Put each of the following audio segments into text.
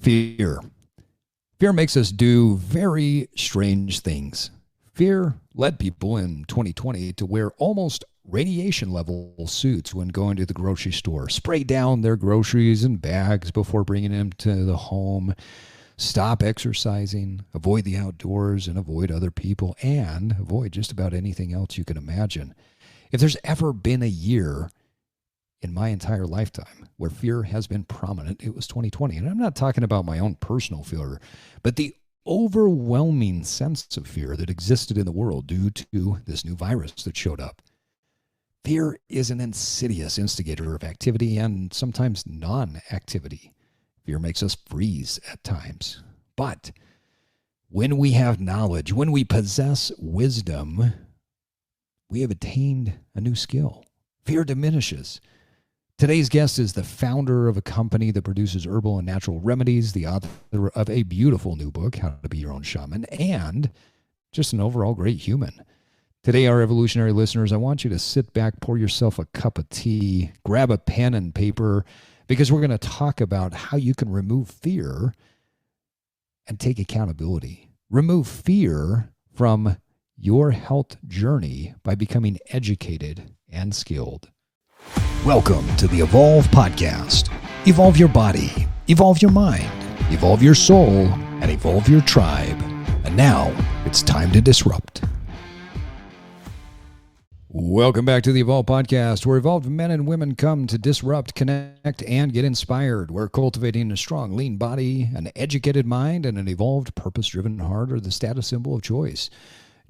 Fear. Fear makes us do very strange things. Fear led people in 2020 to wear almost radiation level suits when going to the grocery store, spray down their groceries and bags before bringing them to the home, stop exercising, avoid the outdoors and avoid other people, and avoid just about anything else you can imagine. If there's ever been a year in my entire lifetime where fear has been prominent, it was 2020. And I'm not talking about my own personal fear, but the overwhelming sense of fear that existed in the world due to this new virus that showed up. Fear is an insidious instigator of activity and sometimes non-activity. Fear makes us freeze at times. But when we have knowledge, when we possess wisdom, we have attained a new skill. Fear diminishes. Today's guest is the founder of a company that produces herbal and natural remedies, the author of a beautiful new book, How to Be Your Own Shaman, and just an overall great human. Today, our evolutionary listeners, I want you to sit back, pour yourself a cup of tea, grab a pen and paper, because we're going to talk about how you can remove fear and take accountability. Remove fear from your health journey by becoming educated and skilled. Welcome to the Evolve Podcast. Evolve your body, evolve your mind, evolve your soul, and evolve your tribe. And now it's time to disrupt. Welcome back to the Evolve Podcast, where evolved men and women come to disrupt, connect, and get inspired. We're cultivating a strong, lean body, an educated mind, and an evolved, purpose-driven heart are the status symbol of choice.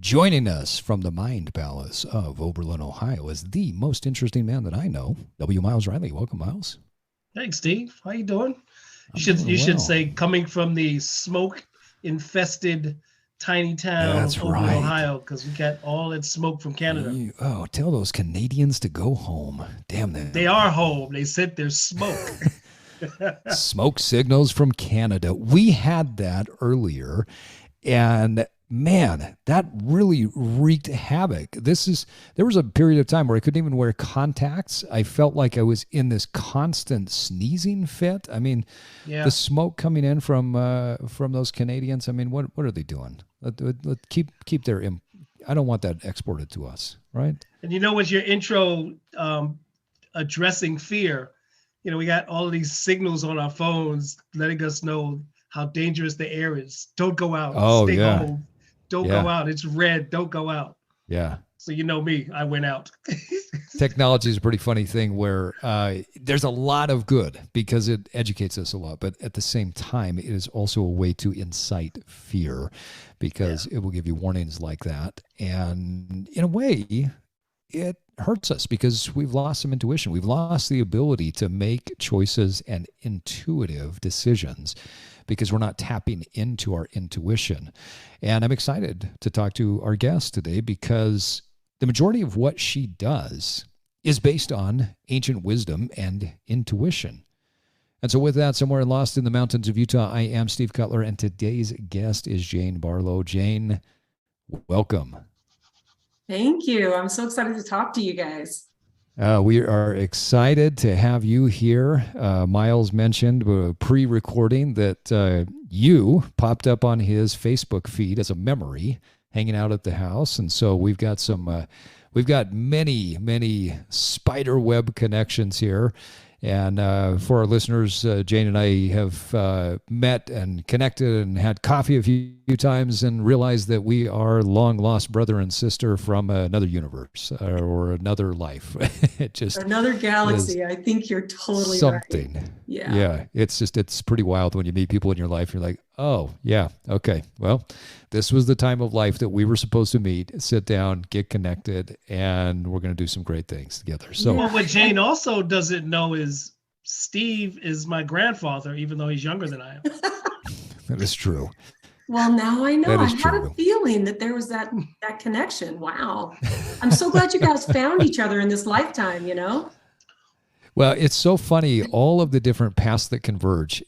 Joining us from the Mind Palace of Oberlin, Ohio, is the most interesting man that I know, W. Miles Riley. Welcome, Miles. Thanks, Steve. How you doing? You should say coming from the smoke-infested tiny town of Oberlin, Ohio, because we got all that smoke from Canada. Tell those Canadians to go home. Damn them. They are home. They said there's smoke. Smoke signals from Canada. We had that earlier, and man, that really wreaked havoc. There was a period of time where I couldn't even wear contacts. I felt like I was in this constant sneezing fit. I mean, The smoke coming in from those Canadians. I mean, what are they doing? Let keep their. I don't want that exported to us, right? And with your intro addressing fear, we got all of these signals on our phones letting us know how dangerous the air is. Don't go out. Stay home. Don't go out. It's red. Don't go out. Yeah. So me, I went out. Technology is a pretty funny thing where there's a lot of good because it educates us a lot. But at the same time, it is also a way to incite fear because it will give you warnings like that. And in a way, it hurts us because we've lost some intuition. We've lost the ability to make choices and intuitive decisions because we're not tapping into our intuition. And I'm excited to talk to our guest today because the majority of what she does is based on ancient wisdom and intuition. And so with that, somewhere lost in the mountains of Utah, I am Steve Cutler, and today's guest is Jane Barlow. Jane, welcome. Thank you. I'm so excited to talk to you guys. We are excited to have you here. Miles mentioned pre-recording that you popped up on his Facebook feed as a memory hanging out at the house. And so we've got many spider web connections here. And for our listeners, Jane and I have met and connected and had coffee a few times and realized that we are long lost brother and sister from another universe or another life. Another galaxy. I think you're totally something. Right. Yeah. It's pretty wild when you meet people in your life. You're like, oh, yeah, okay. Well, this was the time of life that we were supposed to meet, sit down, get connected, and we're going to do some great things together. So, what Jane also doesn't know is Steve is my grandfather, even though he's younger than I am. That is true. Well, now I know. I had true. a feeling that there was that connection. Wow. I'm so glad you guys found each other in this lifetime, Well, it's so funny, all of the different paths that converge,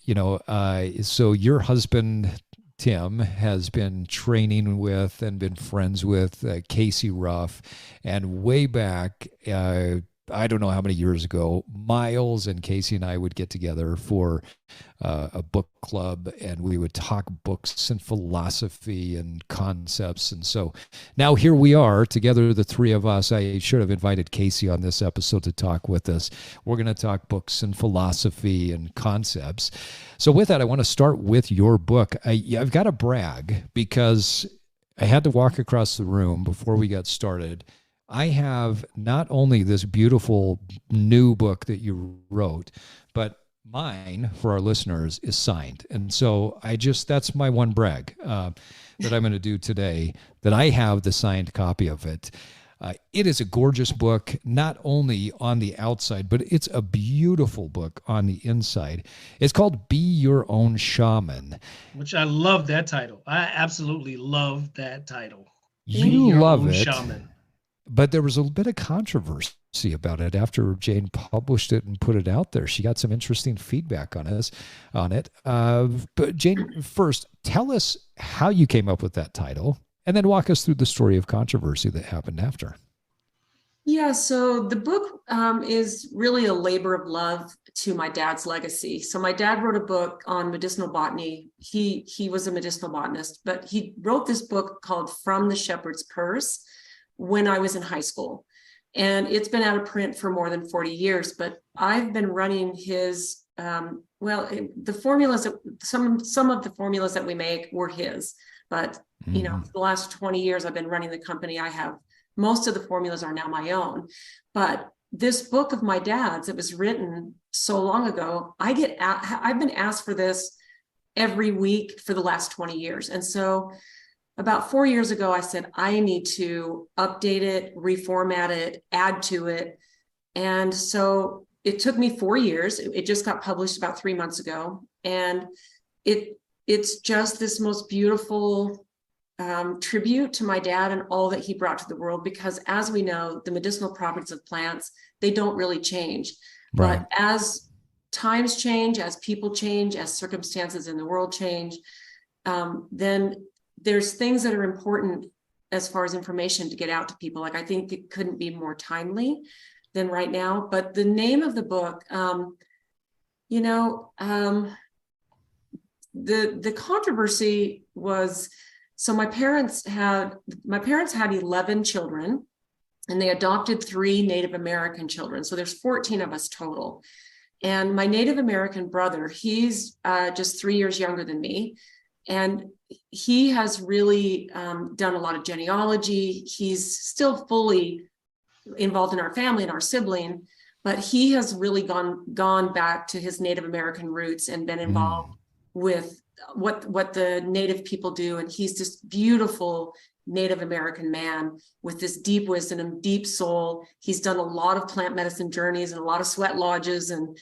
so your husband, Tim, has been training with and been friends with Casey Ruff. And way back, I don't know how many years ago, Miles and Casey and I would get together for a book club, and we would talk books and philosophy and concepts. And so now here we are together, the three of us. I should have invited Casey on this episode to talk with us. We're going to talk books and philosophy and concepts. So with that, I want to start with your book. I've got to brag because I had to walk across the room before we got started. I have not only this beautiful new book that you wrote, but mine, for our listeners, is signed. And so that's my one brag that I'm going to do today, that I have the signed copy of it. It is a gorgeous book, not only on the outside, but it's a beautiful book on the inside. It's called Be Your Own Shaman. Which I love that title. I absolutely love that title. You love it. Shaman. But there was a bit of controversy about it after Jane published it and put it out there. She got some interesting feedback on it. But Jane, first, tell us how you came up with that title, and then walk us through the story of controversy that happened after. Yeah, so the book is really a labor of love to my dad's legacy. So my dad wrote a book on medicinal botany. He was a medicinal botanist, but he wrote this book called From the Shepherd's Purse when I was in high school. And it's been out of print for more than 40 years, but I've been running his, the formulas, some of the formulas that we make were his, but you know, for the last 20 years, I've been running the company. Most of the formulas are now my own, but this book of my dad's, it was written so long ago. I've been asked for this every week for the last 20 years. And so about 4 years ago, I said, I need to update it, reformat it, add to it. And so it took me 4 years. It just got published about 3 months ago. And it's just this most beautiful tribute to my dad and all that he brought to the world, because as we know, the medicinal properties of plants, they don't really change. Right. But as times change, as people change, as circumstances in the world change, then there's things that are important as far as information to get out to people. Like, I think it couldn't be more timely than right now. But the name of the book, the controversy was, so my parents had 11 children, and they adopted 3 Native American children. So there's 14 of us total. And my Native American brother, he's just 3 years younger than me. And he has really done a lot of genealogy. He's still fully involved in our family and our sibling, but he has really gone back to his Native American roots and been involved with what the Native people do. And he's this beautiful Native American man with this deep wisdom and deep soul. He's done a lot of plant medicine journeys and a lot of sweat lodges, and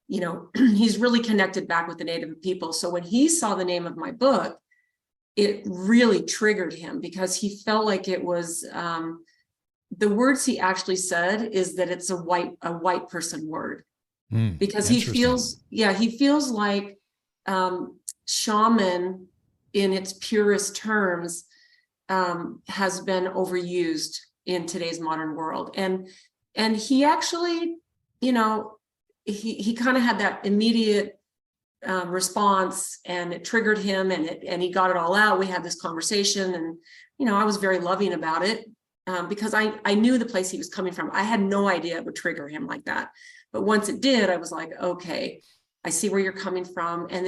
you know, he's really connected back with the Native people. So when he saw the name of my book, it really triggered him, because he felt like it was, the words he actually said is that it's a white person word, because he feels like shaman in its purest terms has been overused in today's modern world. And he actually, you know, he kind of had that immediate response, and it triggered him, and he got it all out. We had this conversation, and, you know, I was very loving about it because I knew the place he was coming from. I had no idea it would trigger him like that. But once it did, I was like, okay, I see where you're coming from. And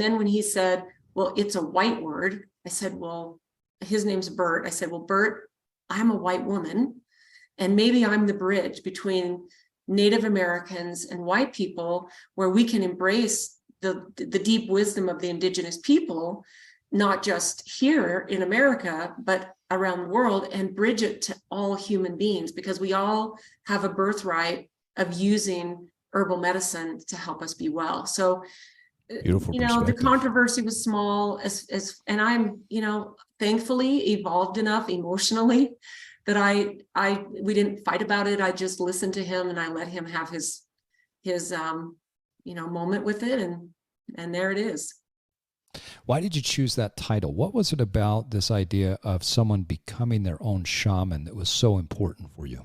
then when he said, well, it's a white word, I said, well, his name's Bert. I said, well, Bert, I'm a white woman, and maybe I'm the bridge between Native Americans and white people, where we can embrace the deep wisdom of the indigenous people, not just here in America, but around the world, and bridge it to all human beings, because we all have a birthright of using herbal medicine to help us be well. So, beautiful, you know, the controversy was small, and I'm, you know, thankfully evolved enough emotionally that we didn't fight about it. I just listened to him, and I let him have his moment with it. And there it is. Why did you choose that title? What was it about this idea of someone becoming their own shaman that was so important for you?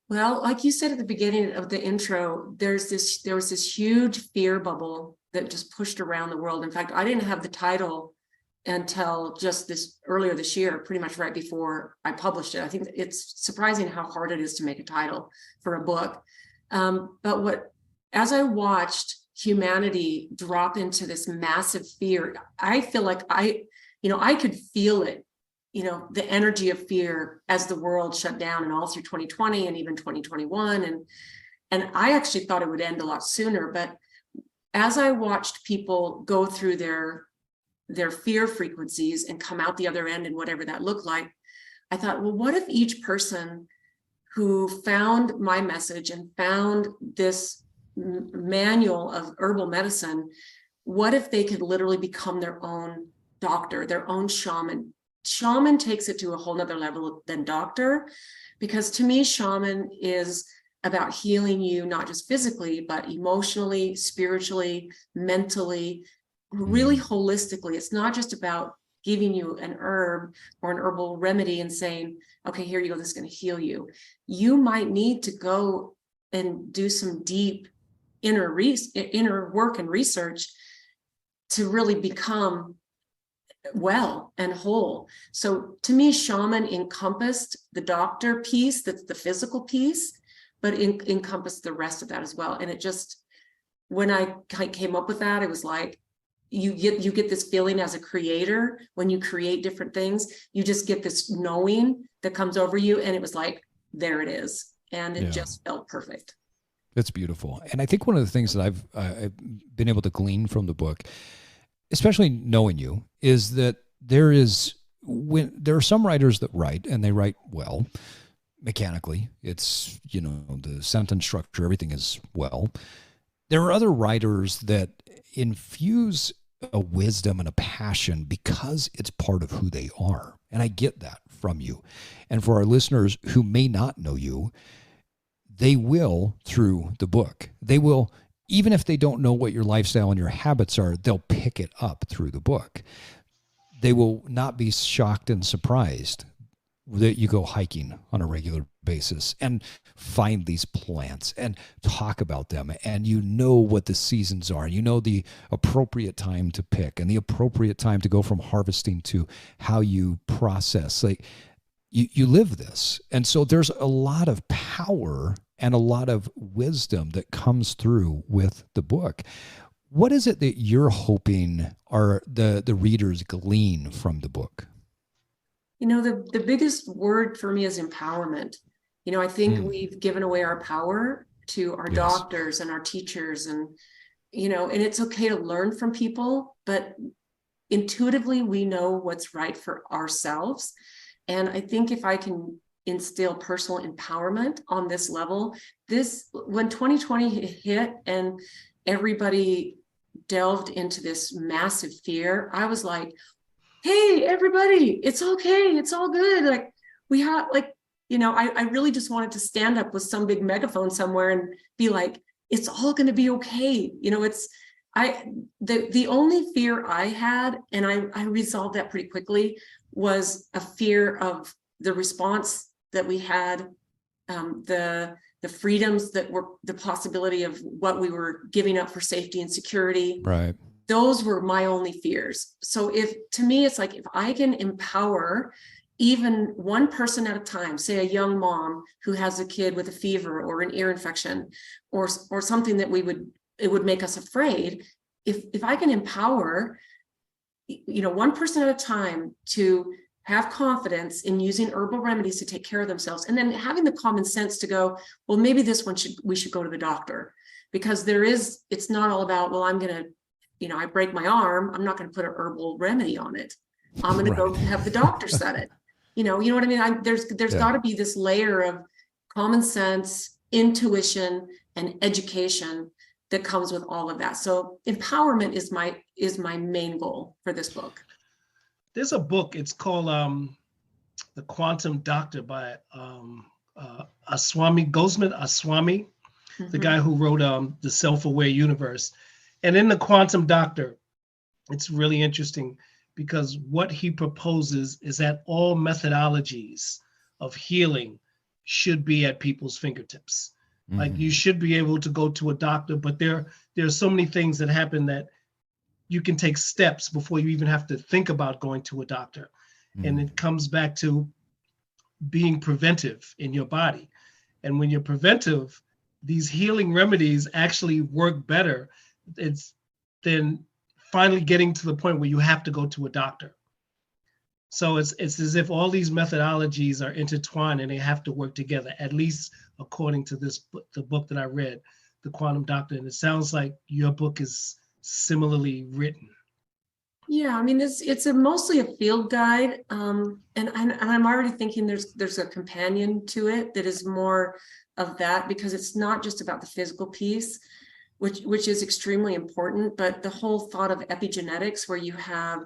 Well, like you said at the beginning of the intro, there was this huge fear bubble that just pushed around the world. In fact, I didn't have the title until just earlier this year, pretty much right before I published it. I think it's surprising how hard it is to make a title for a book. But as I watched humanity drop into this massive fear, I feel like I could feel it, the energy of fear as the world shut down and all through 2020 and even 2021. And I actually thought it would end a lot sooner. But as I watched people go through their fear frequencies and come out the other end and whatever that looked like, I thought, well, what if each person who found my message and found this manual of herbal medicine, what if they could literally become their own doctor, their own shaman? Shaman takes it to a whole nother level than doctor, because to me, shaman is about healing you, not just physically, but emotionally, spiritually, mentally, really holistically. It's not just about giving you an herb or an herbal remedy and saying, okay, here you go, this is going to heal you. You might need to go and do some deep inner work and research to really become well and whole. So to me, shaman encompassed the doctor piece, that's the physical piece, but encompassed the rest of that as well. And it just, when I came up with that, it was like, you get this feeling as a creator, when you create different things, you just get this knowing that comes over you. And it was like, there it is. And it just felt perfect. It's beautiful. And I think one of the things that I've been able to glean from the book, especially knowing you, is that there are some writers that write, and they write well, mechanically. It's, the sentence structure, everything is well. There are other writers that infuse a wisdom and a passion because it's part of who they are. And I get that from you. And for our listeners who may not know you, they will, through the book, they will, even if they don't know what your lifestyle and your habits are, they'll pick it up through the book. They will not be shocked and surprised that you go hiking on a regular basis and find these plants and talk about them, and what the seasons are, the appropriate time to pick and the appropriate time to go from harvesting to how you process. Like you live this. And so there's a lot of power and a lot of wisdom that comes through with the book. What is it that you're hoping are the readers glean from the book? The biggest word for me is empowerment. I think we've given away our power to our doctors and our teachers, and it's okay to learn from people, but intuitively we know what's right for ourselves. And I think if I can instill personal empowerment on this level, when 2020 hit and everybody delved into this massive fear, I was like, hey, everybody, it's okay. It's all good. Like I really just wanted to stand up with some big megaphone somewhere and be like, it's all going to be okay. The only fear I had, and I resolved that pretty quickly, was a fear of the response that we had, the freedoms that were the possibility of what we were giving up for safety and security. Right. Those were my only fears. So to me, it's like, if I can empower even one person at a time, say a young mom who has a kid with a fever or an ear infection or something that it would make us afraid. If I can empower, one person at a time to have confidence in using herbal remedies to take care of themselves, and then having the common sense to go, well, maybe we should go to the doctor, because it's not all about, well, I'm going to, I break my arm, I'm not going to put an herbal remedy on it. I'm going to go have the doctor set it. You know what I mean? There's got to be this layer of common sense, intuition, and education that comes with all of that. So empowerment is my main goal for this book. There's a book, it's called The Quantum Doctor by Gosman Aswami, the guy who wrote The Self-Aware Universe. And in The Quantum Doctor, it's really interesting because what he proposes is that all methodologies of healing should be at people's fingertips. Mm-hmm. Like you should be able to go to a doctor, but there are so many things that happen that you can take steps before you even have to think about going to a doctor. Mm-hmm. And it comes back to being preventive in your body. And when you're preventive, these healing remedies actually work better. It's then finally getting to the point where you have to go to a doctor. So it's as if all these methodologies are intertwined and they have to work together, at least according to the book that I read, The Quantum Doctor. And it sounds like your book is similarly written. Yeah, I mean, it's mostly a field guide, and I'm already thinking there's a companion to it that is more of that, because it's not just about the physical piece, which is extremely important, but the whole thought of epigenetics, where you have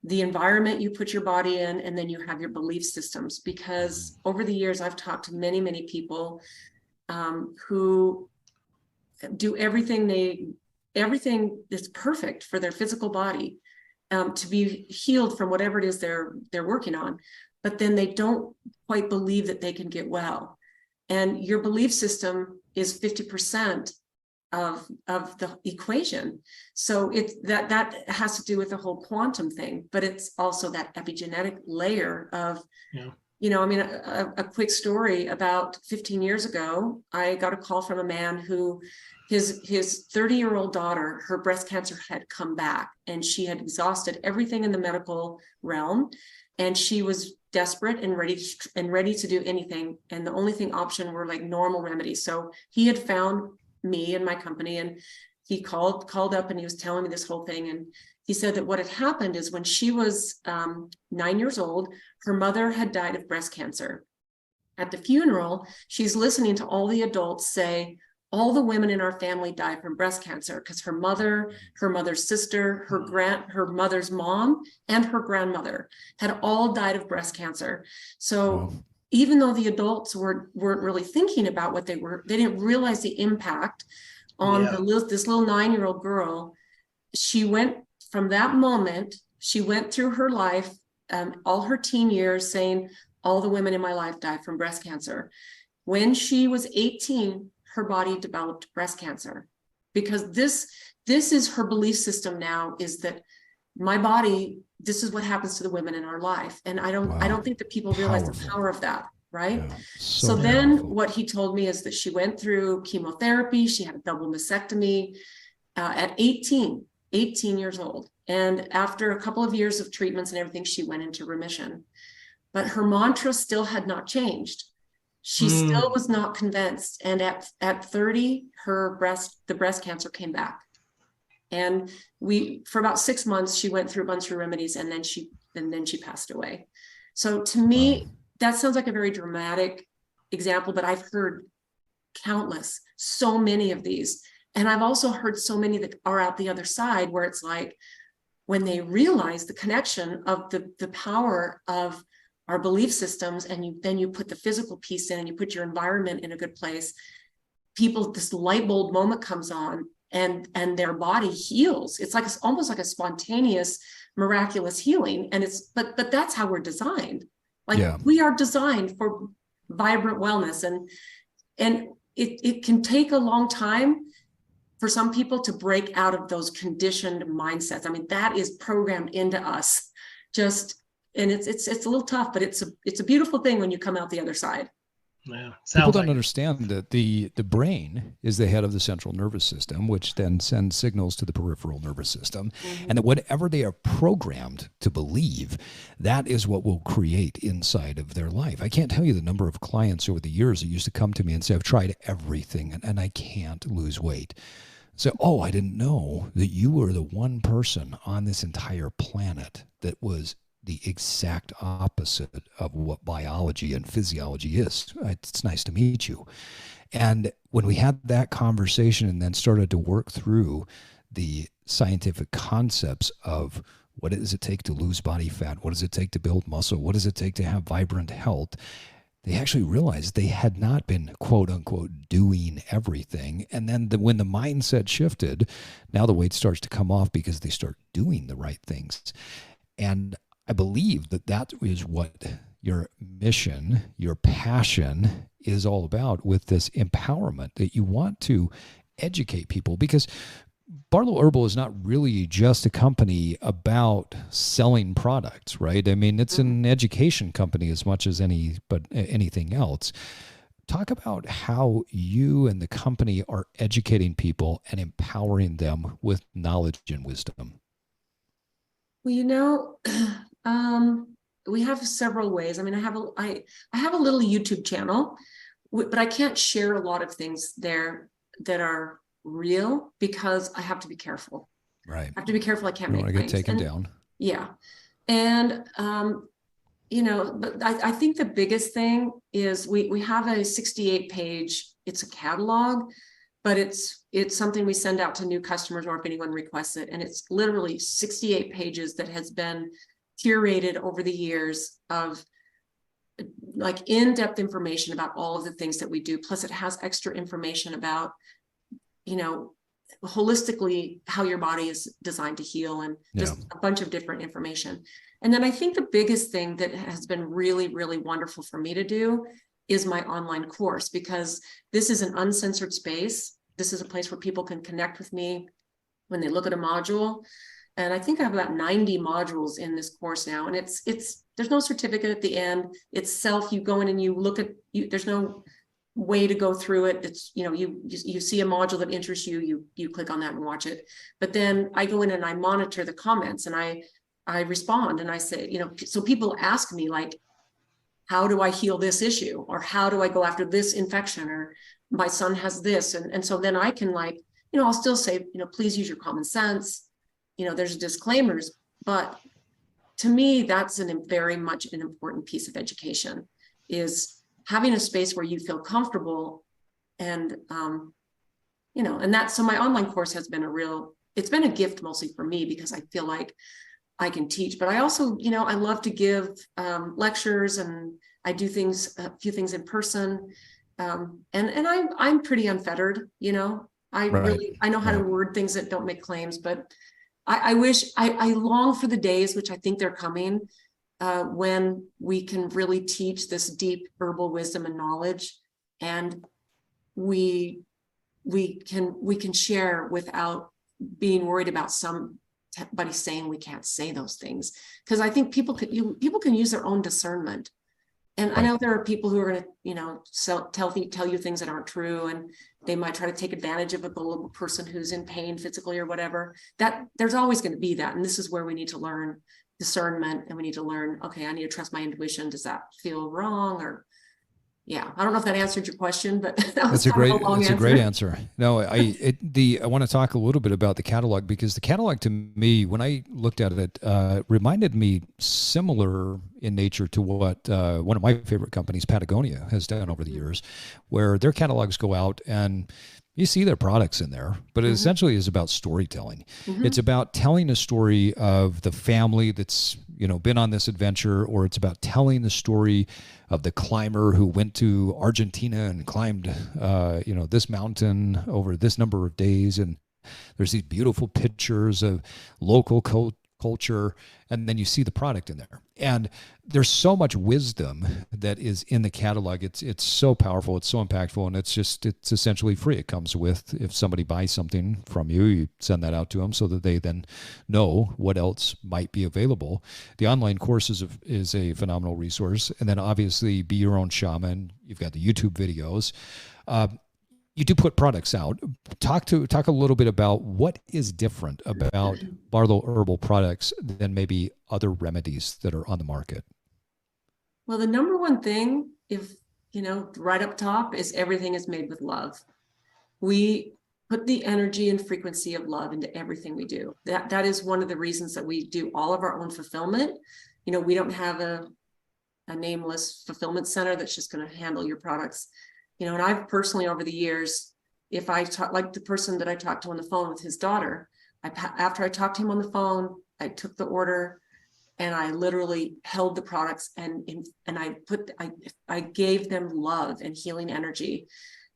the environment you put your body in, and then you have your belief systems. Because over the years, I've talked to many people who do everything that's perfect for their physical body, to be healed from whatever it is they're working on, but then they don't quite believe that they can get well. And your belief system is 50% of the equation. So it's that has to do with the whole quantum thing, but it's also that epigenetic layer of, you know, I mean, a quick story. About 15 years ago, I got a call from a man who his 30-year-old daughter, her breast cancer had come back, and she had exhausted everything in the medical realm, and she was desperate and ready to do anything. And the only option were like normal remedies. So he had found me and my company, and he called up and he was telling me this whole thing. And he said that what had happened is when she was 9 years old, her mother had died of breast cancer. At the funeral, she's listening to all the adults say, all the women in our family died from breast cancer, because her mother, her mother's sister, her mother's mom, and her grandmother had all died of breast cancer. So even though the adults weren't really thinking about what they didn't realize the impact on this little 9-year-old girl. She went from that moment, she went through her life, all her teen years, saying, all the women in my life died from breast cancer. When she was 18, her body developed breast cancer, because this is her belief system now, is that my body, this is what happens to the women in our life. And I don't think that people realize the power of that, right? Yeah, so then what he told me is that she went through chemotherapy, she had a double mastectomy at 18 years old. And after a couple of years of treatments and everything, she went into remission. But her mantra still had not changed. She still was not convinced. And at 30, the breast cancer came back. And for about 6 months, she went through a bunch of remedies, and then she passed away. So to me, that sounds like a very dramatic example, but I've heard countless, so many of these. And I've also heard so many that are out the other side, where it's like, when they realize the connection of the power of our belief systems, and then you put the physical piece in, and you put your environment in a good place, this light bulb moment comes on, and their body heals. It's almost like a spontaneous, miraculous healing. And but that's how we're designed. We are designed for vibrant wellness, and it can take a long time for some people to break out of those conditioned mindsets. I mean, that is programmed into us. And it's a little tough, but it's a beautiful thing when you come out the other side. Yeah, people don't understand that the brain is the head of the central nervous system, which then sends signals to the peripheral nervous system. And that whatever they are programmed to believe, that is what will create inside of their life. I can't tell you the number of clients over the years that used to come to me and say, I've tried everything and I can't lose weight. So, I didn't know that you were the one person on this entire planet that was the exact opposite of what biology and physiology is. It's nice to meet you. And when we had that conversation and then started to work through the scientific concepts of what does it take to lose body fat, what does it take to build muscle, what does it take to have vibrant health, they actually realized they had not been, quote unquote, doing everything. And then when the mindset shifted, now the weight starts to come off because they start doing the right things. And I believe that is what your mission, your passion is all about with this empowerment that you want to educate people, because Barlow Herbal is not really just a company about selling products, right? I mean, it's an education company as much as anything else. Talk about how you and the company are educating people and empowering them with knowledge and wisdom. Well, we have several ways. I mean, I have a little YouTube channel, but I can't share a lot of things there that are real because I have to be careful. Right. I have to be careful. I can't make claims. Get taken down. Yeah. And, but I think the biggest thing is we have a 68-page, it's a catalog, but it's something we send out to new customers or if anyone requests it. And it's literally 68 pages that has been curated over the years of like in-depth information about all of the things that we do. Plus it has extra information about, holistically how your body is designed to heal and just a bunch of different information. And then I think the biggest thing that has been really, really wonderful for me to do is my online course, because this is an uncensored space. This is a place where people can connect with me when they look at a module. And I think I have about 90 modules in this course now. And it's there's no certificate at the end. It's self, you go in and you look at, there's no way to go through it. It's, you see a module that interests you, you click on that and watch it. But then I go in and I monitor the comments and I respond and I say, so people ask me like, how do I heal this issue? Or how do I go after this infection? Or my son has this. And so then I can I'll still say, please use your common sense. There's disclaimers, but to me, that's very much an important piece of education, is having a space where you feel comfortable. And, so my online course has been it's been a gift mostly for me because I feel like I can teach, but I also, I love to give lectures and I do a few things in person. And I'm pretty unfettered, I know how to word things that don't make claims, but I long for the days, which I think they're coming, when we can really teach this deep herbal wisdom and knowledge, and we can share without being worried about somebody saying we can't say those things. Because I think people can use their own discernment. And I know there are people who are going to, tell you things that aren't true, and they might try to take advantage of a gullible person who's in pain physically or whatever. That there's always going to be that, and this is where we need to learn discernment, and we need to learn. Okay, I need to trust my intuition. Does that feel wrong? Or I don't know if that answered your question, but that's a great answer. No, I want to talk a little bit about the catalog, because the catalog to me, when I looked at it, reminded me similar in nature to what one of my favorite companies, Patagonia, has done over the years, where their catalogs go out and you see their products in there, but it essentially is about storytelling. It's about telling a story of the family that's, been on this adventure, or it's about telling the story of the climber who went to Argentina and climbed, this mountain over this number of days. And there's these beautiful pictures of local culture, and then you see the product in there. And there's so much wisdom that is in the catalog. It's so powerful, it's so impactful, and it's essentially free. It comes with, if somebody buys something from you, you send that out to them so that they then know what else might be available. The online course is a phenomenal resource. And then obviously Be Your Own Shaman. You've got the YouTube videos. You do put products out. Talk a little bit about what is different about Barlow Herbal products than maybe other remedies that are on the market. Well, the number one thing, right up top, is everything is made with love. We put the energy and frequency of love into everything we do. That is one of the reasons that we do all of our own fulfillment. We don't have a nameless fulfillment center that's just going to handle your products. And I've personally, over the years, if I talk, like the person that I talked to on the phone with his daughter, after I talked to him on the phone, I took the order and I literally held the products and I gave them love and healing energy.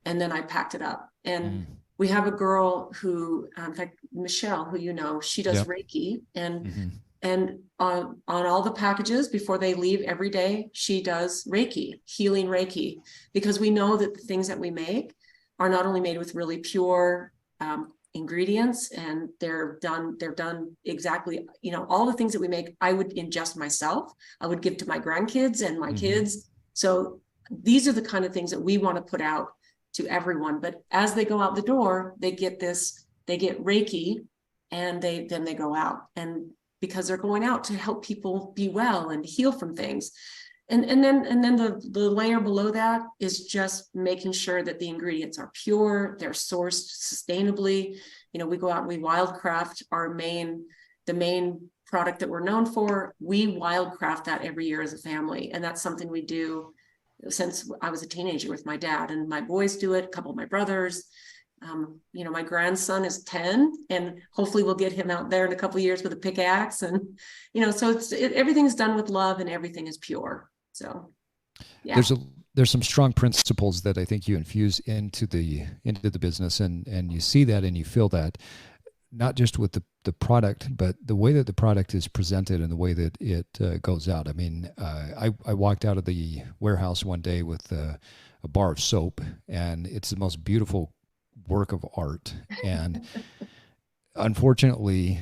And then I packed it up. And we have a girl who, in fact, Michelle, who she does Reiki. And And on all the packages before they leave every day, she does Reiki, healing Reiki, because we know that the things that we make are not only made with really pure ingredients, and they're done exactly, all the things that we make, I would ingest myself. I would give to my grandkids and my kids. So these are the kind of things that we want to put out to everyone. But as they go out the door, they get Reiki, and then they go out, and because they're going out to help people be well and heal from things. And then the layer below that is just making sure that the ingredients are pure, they're sourced sustainably. We go out and we wildcraft the main product that we're known for. We wildcraft that every year as a family. And that's something we do since I was a teenager with my dad, and my boys do it, a couple of my brothers. My grandson is 10, and hopefully we'll get him out there in a couple of years with a pickaxe. And, so everything's done with love, and everything is pure. So, yeah. There's some strong principles that I think you infuse into the business, and you see that and you feel that, not just with the product, but the way that the product is presented and the way that it goes out. I mean, I walked out of the warehouse one day with a bar of soap, and it's the most beautiful work of art. And unfortunately,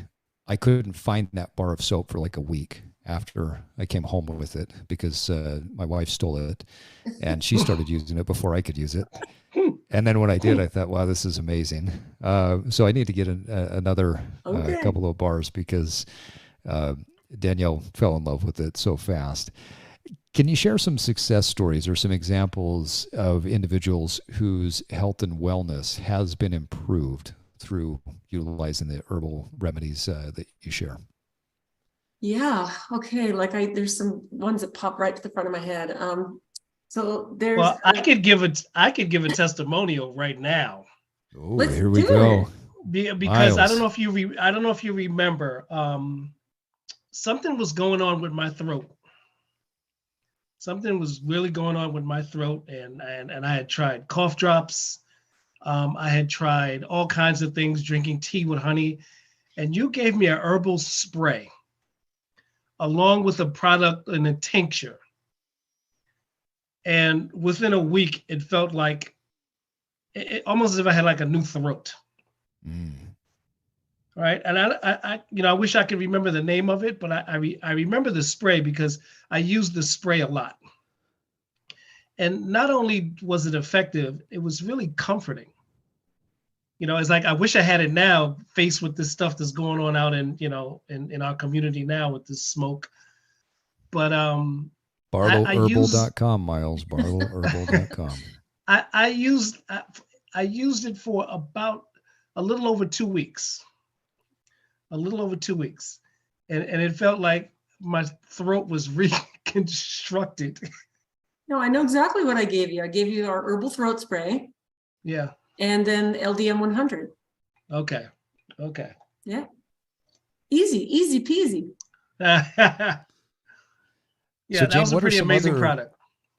I couldn't find that bar of soap for like a week after I came home with it, because my wife stole it, and she started using it before I could use it. And then when I did, I thought, wow, this is amazing. So I need to get another couple of bars, because Danielle fell in love with it so fast. Can you share some success stories or some examples of individuals whose health and wellness has been improved through utilizing the herbal remedies that you share? Yeah. Okay. There's some ones that pop right to the front of my head. So there's. Well, I could give a testimonial right now. Oh, here we go. Because I don't know if you remember. Something was going on with my throat. Something was really going on with my throat, and I had tried cough drops. I had tried all kinds of things, drinking tea with honey, and you gave me a herbal spray along with a product and a tincture. And within a week, it felt like almost as if I had like a new throat. Right. And I wish I could remember the name of it, but I remember the spray because I used the spray a lot. And not only was it effective, it was really comforting. It's like, I wish I had it now, faced with this stuff that's going on out in our community now with this smoke. But Barlowherbal.com, Miles. Barlowherbal.com. I used it for about a little over 2 weeks. And it felt like my throat was reconstructed. No, I know exactly what I gave you. I gave you our herbal throat spray. Yeah. And then LDM 100. Okay. Yeah. Easy peasy. Yeah, so Jane, that was a pretty amazing product.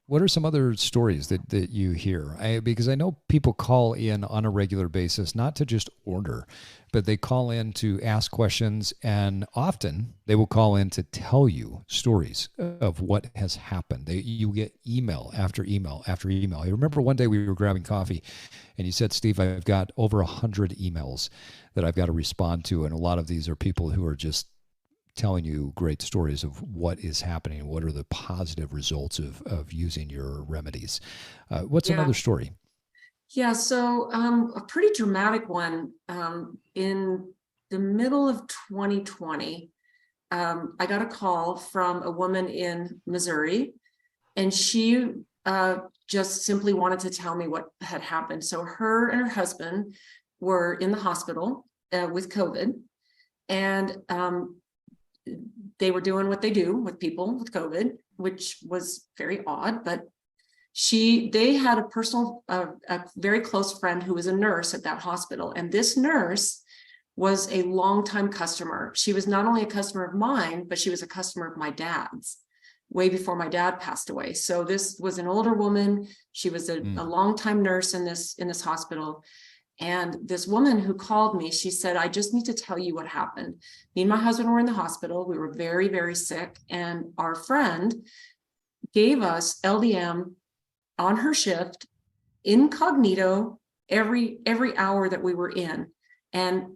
What are some other stories that you hear? Because I know people call in on a regular basis, not to just order, but they call in to ask questions, and often they will call in to tell you stories of what has happened. You get email after email after email. I remember one day we were grabbing coffee, and you said, Steve, I've got over 100 emails that I've got to respond to, and a lot of these are people who are just telling you great stories of what is happening, what are the positive results of using your remedies. What's another story? Yeah, so a pretty dramatic one. In the middle of 2020, I got a call from a woman in Missouri, and she just simply wanted to tell me what had happened. So her and her husband were in the hospital with COVID, and they were doing what they do with people with COVID, which was very odd, but they had a very close friend who was a nurse at that hospital. And this nurse was a longtime customer. She was not only a customer of mine, but she was a customer of my dad's way before my dad passed away. So this was an older woman. She was a longtime nurse in this hospital. And this woman who called me, she said, I just need to tell you what happened. Me and my husband were in the hospital. We were very, very sick. And our friend gave us LDM on her shift, incognito, every hour that we were in. And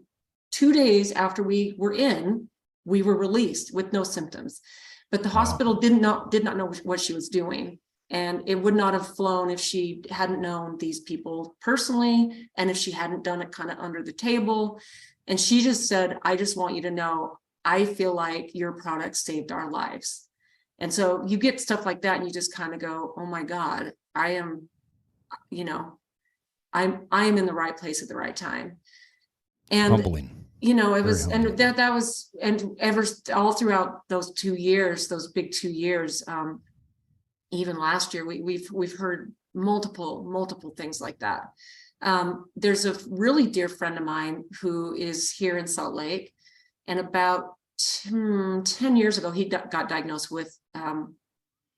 2 days after we were in, we were released with no symptoms. But the hospital did not know what she was doing. And it would not have flown if she hadn't known these people personally, and if she hadn't done it kind of under the table. And she just said, I just want you to know, I feel like your product saved our lives. And so you get stuff like that and you just kind of go, oh my God, I am in the right place at the right time. And humbling. It was, and that was, and ever all throughout those 2 years, those big 2 years, even last year, we've heard multiple things like that. There's a really dear friend of mine who is here in Salt Lake, and about 10 years ago, he got diagnosed with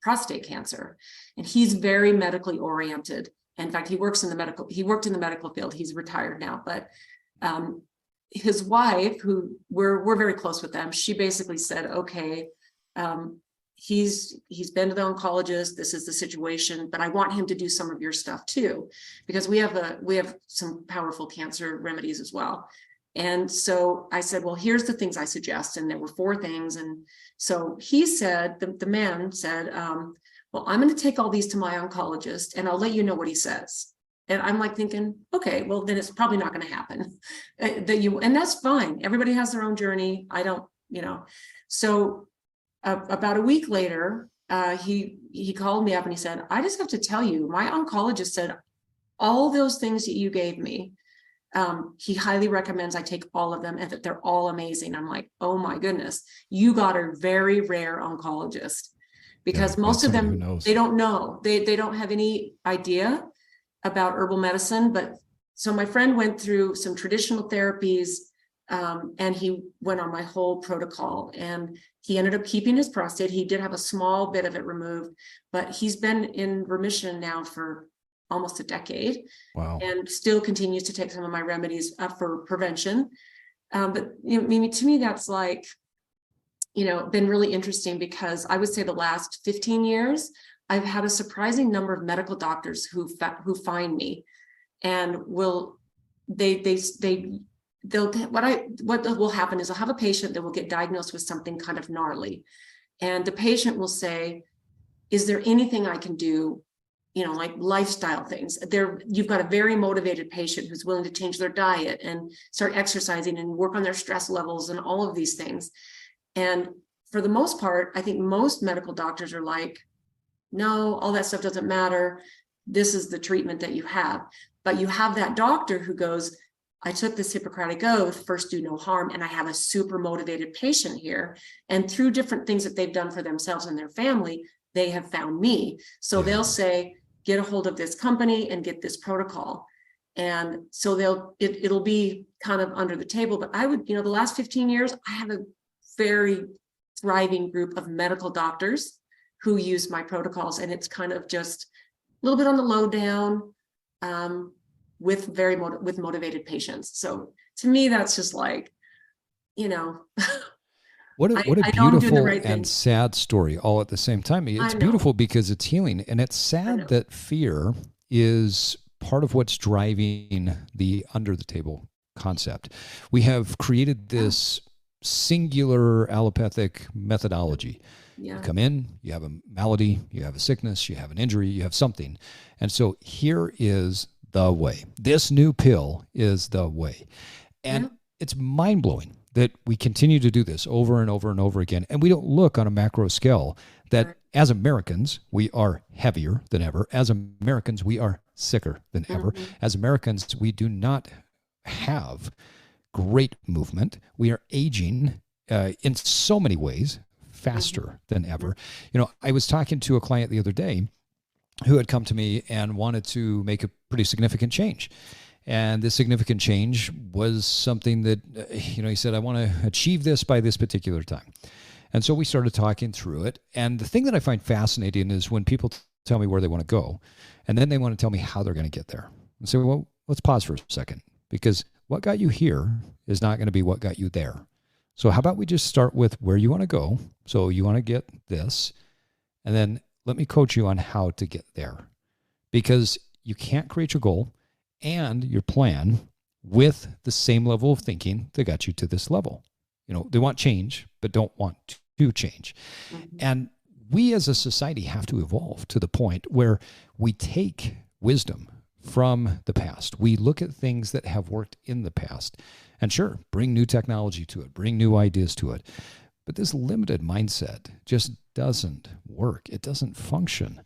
prostate cancer, and he's very medically oriented. In fact, he worked in the medical field. He's retired now, but his wife, who we're very close with them, she basically said, okay, he's been to the oncologist, this is the situation, but I want him to do some of your stuff too, because we have some powerful cancer remedies as well. And so I said, well, here's the things I suggest. And there were 4 things. And so he said, the man said, well, I'm going to take all these to my oncologist and I'll let you know what he says. And I'm like thinking, okay, well, then it's probably not going to happen. And that's fine. Everybody has their own journey. I don't, so about a week later, he called me up and he said, I just have to tell you, my oncologist said all those things that you gave me, he highly recommends I take all of them and that they're all amazing. I'm like, oh my goodness, you got a very rare oncologist, because most of them, they don't know, they don't have any idea about herbal medicine. But so my friend went through some traditional therapies, and he went on my whole protocol, and he ended up keeping his prostate. He did have a small bit of it removed, but he's been in remission now for almost a decade. Wow. And still continues to take some of my remedies for prevention. But to me, that's like, been really interesting, because I would say the last 15 years, I've had a surprising number of medical doctors who find me and what will happen is I'll have a patient that will get diagnosed with something kind of gnarly. And the patient will say, is there anything I can do? Like lifestyle things. You've got a very motivated patient who's willing to change their diet and start exercising and work on their stress levels and all of these things. And for the most part, I think most medical doctors are like, no, all that stuff doesn't matter. This is the treatment that you have. But you have that doctor who goes, I took this Hippocratic oath, first do no harm, and I have a super motivated patient here. And through different things that they've done for themselves and their family, they have found me. So they'll say, get a hold of this company and get this protocol. And so it'll be kind of under the table. But I would, the last 15 years, I have a very thriving group of medical doctors who use my protocols. And it's kind of just a little bit on the low down, with with motivated patients. So to me, that's just like, What a beautiful and sad story all at the same time. It's beautiful because it's healing, and it's sad that fear is part of what's driving the under the table concept. We have created this singular allopathic methodology. You come in, you have a malady, you have a sickness, you have an injury, you have something. And so here is the way. This new pill is the way. And it's mind-blowing that we continue to do this over and over and over again. And we don't look on a macro scale that as Americans, we are heavier than ever. As Americans, we are sicker than ever. As Americans, we do not have great movement. We are aging in so many ways faster than ever. I was talking to a client the other day who had come to me and wanted to make a pretty significant change. And this significant change was something that, he said, I want to achieve this by this particular time. And so we started talking through it. And the thing that I find fascinating is when people tell me where they want to go, and then they want to tell me how they're going to get there. And say, well, let's pause for a second. because what got you here is not going to be what got you there. So how about we just start with where you want to go? So you want to get this, and then let me coach you on how to get there, because you can't create your goal and your plan with the same level of thinking that got you to this level. They want change, but don't want to change. Mm-hmm. And we as a society have to evolve to the point where we take wisdom from the past. We look at things that have worked in the past and sure, bring new technology to it, bring new ideas to it. But this limited mindset just doesn't work. It doesn't function.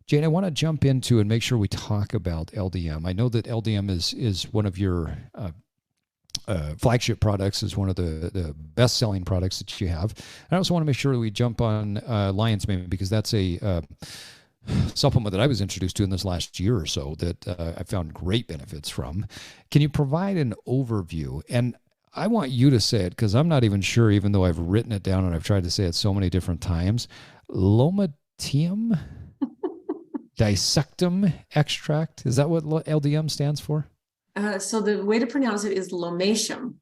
Jane, I want to jump into and make sure we talk about LDM. I know that LDM is one of your flagship products, is one of the best-selling products that you have. And I also want to make sure that we jump on Lion's Mane, because that's a supplement that I was introduced to in this last year or so that I found great benefits from. Can you provide an overview? And I want you to say it, because I'm not even sure, even though I've written it down and I've tried to say it so many different times. Lomatium dissectum extract. Is that what LDM stands for? So the way to pronounce it is lomatium.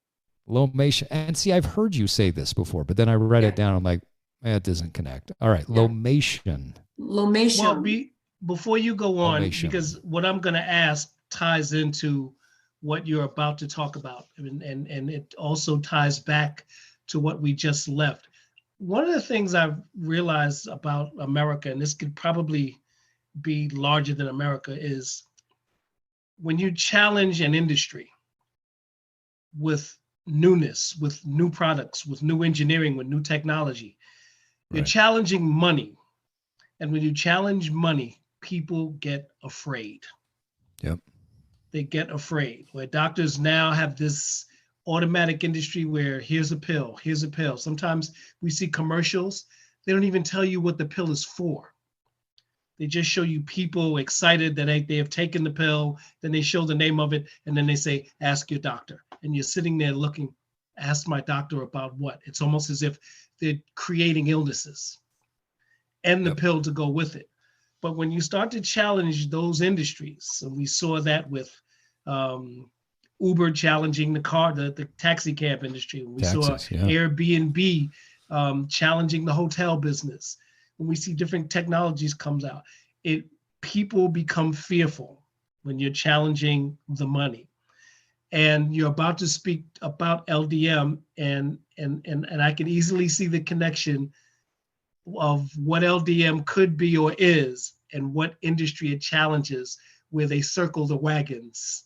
Lomatium. And see, I've heard you say this before, but then I read it down. I'm like, it doesn't connect. All right. Yeah. Lomatium. Well, before you go on, because what I'm going to ask ties into what you're about to talk about. And it also ties back to what we just left. One of the things I've realized about America, and this could probably be larger than America, is when you challenge an industry with newness, with new products, with new engineering, with new technology, you're challenging money. And when you challenge money, people get afraid. Yep. They get afraid. Where doctors now have this automatic industry where here's a pill, here's a pill. Sometimes we see commercials. They don't even tell you what the pill is for. They just show you people excited that they have taken the pill. Then they show the name of it. And then they say, ask your doctor. And you're sitting there looking, ask my doctor about what? It's almost as if they're creating illnesses and the pill to go with it. But when you start to challenge those industries, and we saw that with Uber challenging the taxi cab industry. We saw Airbnb challenging the hotel business. When we see different technologies comes out, people become fearful when you're challenging the money. And you're about to speak about LDM, and I can easily see the connection of what LDM could be or is, and what industry it challenges, where they circle the wagons.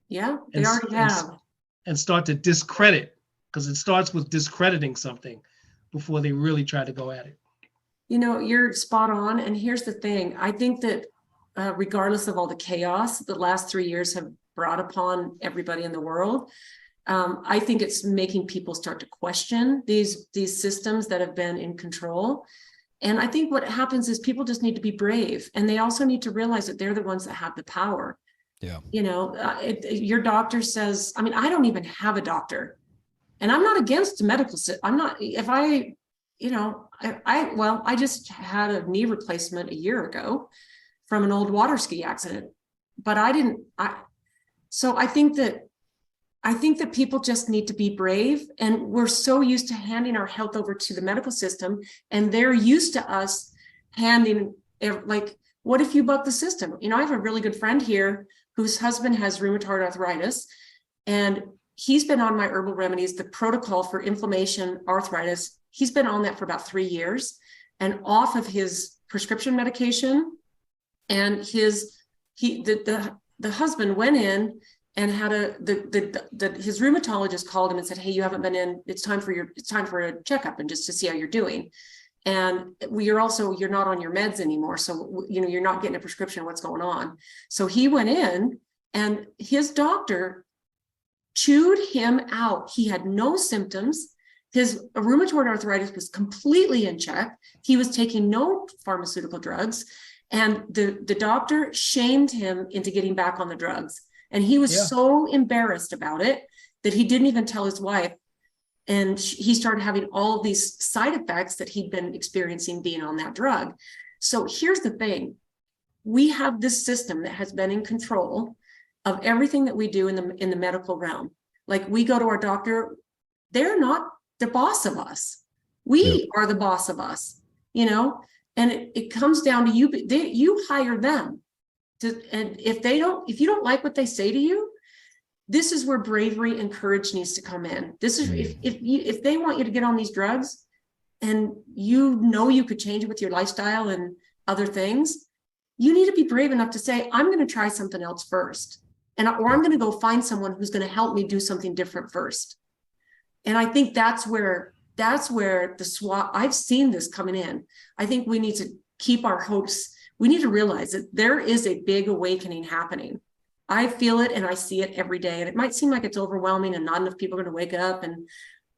Yeah, they already have. And start to discredit, because it starts with discrediting something before they really try to go at it. You're spot on. And here's the thing. I think that regardless of all the chaos the last 3 years have brought upon everybody in the world, I think it's making people start to question these systems that have been in control. And I think what happens is people just need to be brave, and they also need to realize that they're the ones that have the power. Yeah. Your doctor says, I don't even have a doctor, and I'm not against medical. I'm not, if I just had a knee replacement a year ago from an old water ski accident, but so I think that people just need to be brave, and we're so used to handing our health over to the medical system, and they're used to us handing, like, what if you buck the system? I have a really good friend here whose husband has rheumatoid arthritis, and he's been on my herbal remedies, the protocol for inflammation, arthritis. He's been on that for about 3 years and off of his prescription medication. And the husband went in and had his rheumatologist called him and said, hey, you haven't been in, it's time for a checkup and just to see how you're doing. And you're not on your meds anymore. So, you're not getting a prescription. What's going on? So he went in, and his doctor chewed him out. He had no symptoms. His rheumatoid arthritis was completely in check. He was taking no pharmaceutical drugs. And the doctor shamed him into getting back on the drugs. And he was so embarrassed about it that he didn't even tell his wife. And he started having all of these side effects that he'd been experiencing being on that drug. So here's the thing. We have this system that has been in control of everything that we do in the medical realm. Like we go to our doctor, they're not the boss of us. We are the boss of us, you know, and it comes down to you. You hire them to, and if you don't like what they say to you, this is where bravery and courage needs to come in. This is if they want you to get on these drugs and you know you could change it with your lifestyle and other things, you need to be brave enough to say, I'm going to try something else first. Or I'm going to go find someone who's going to help me do something different first. And I think that's where the SWAT, I've seen this coming in. I think we need to keep our hopes. We need to realize that there is a big awakening happening. I feel it and I see it every day. And it might seem like it's overwhelming and not enough people are going to wake up,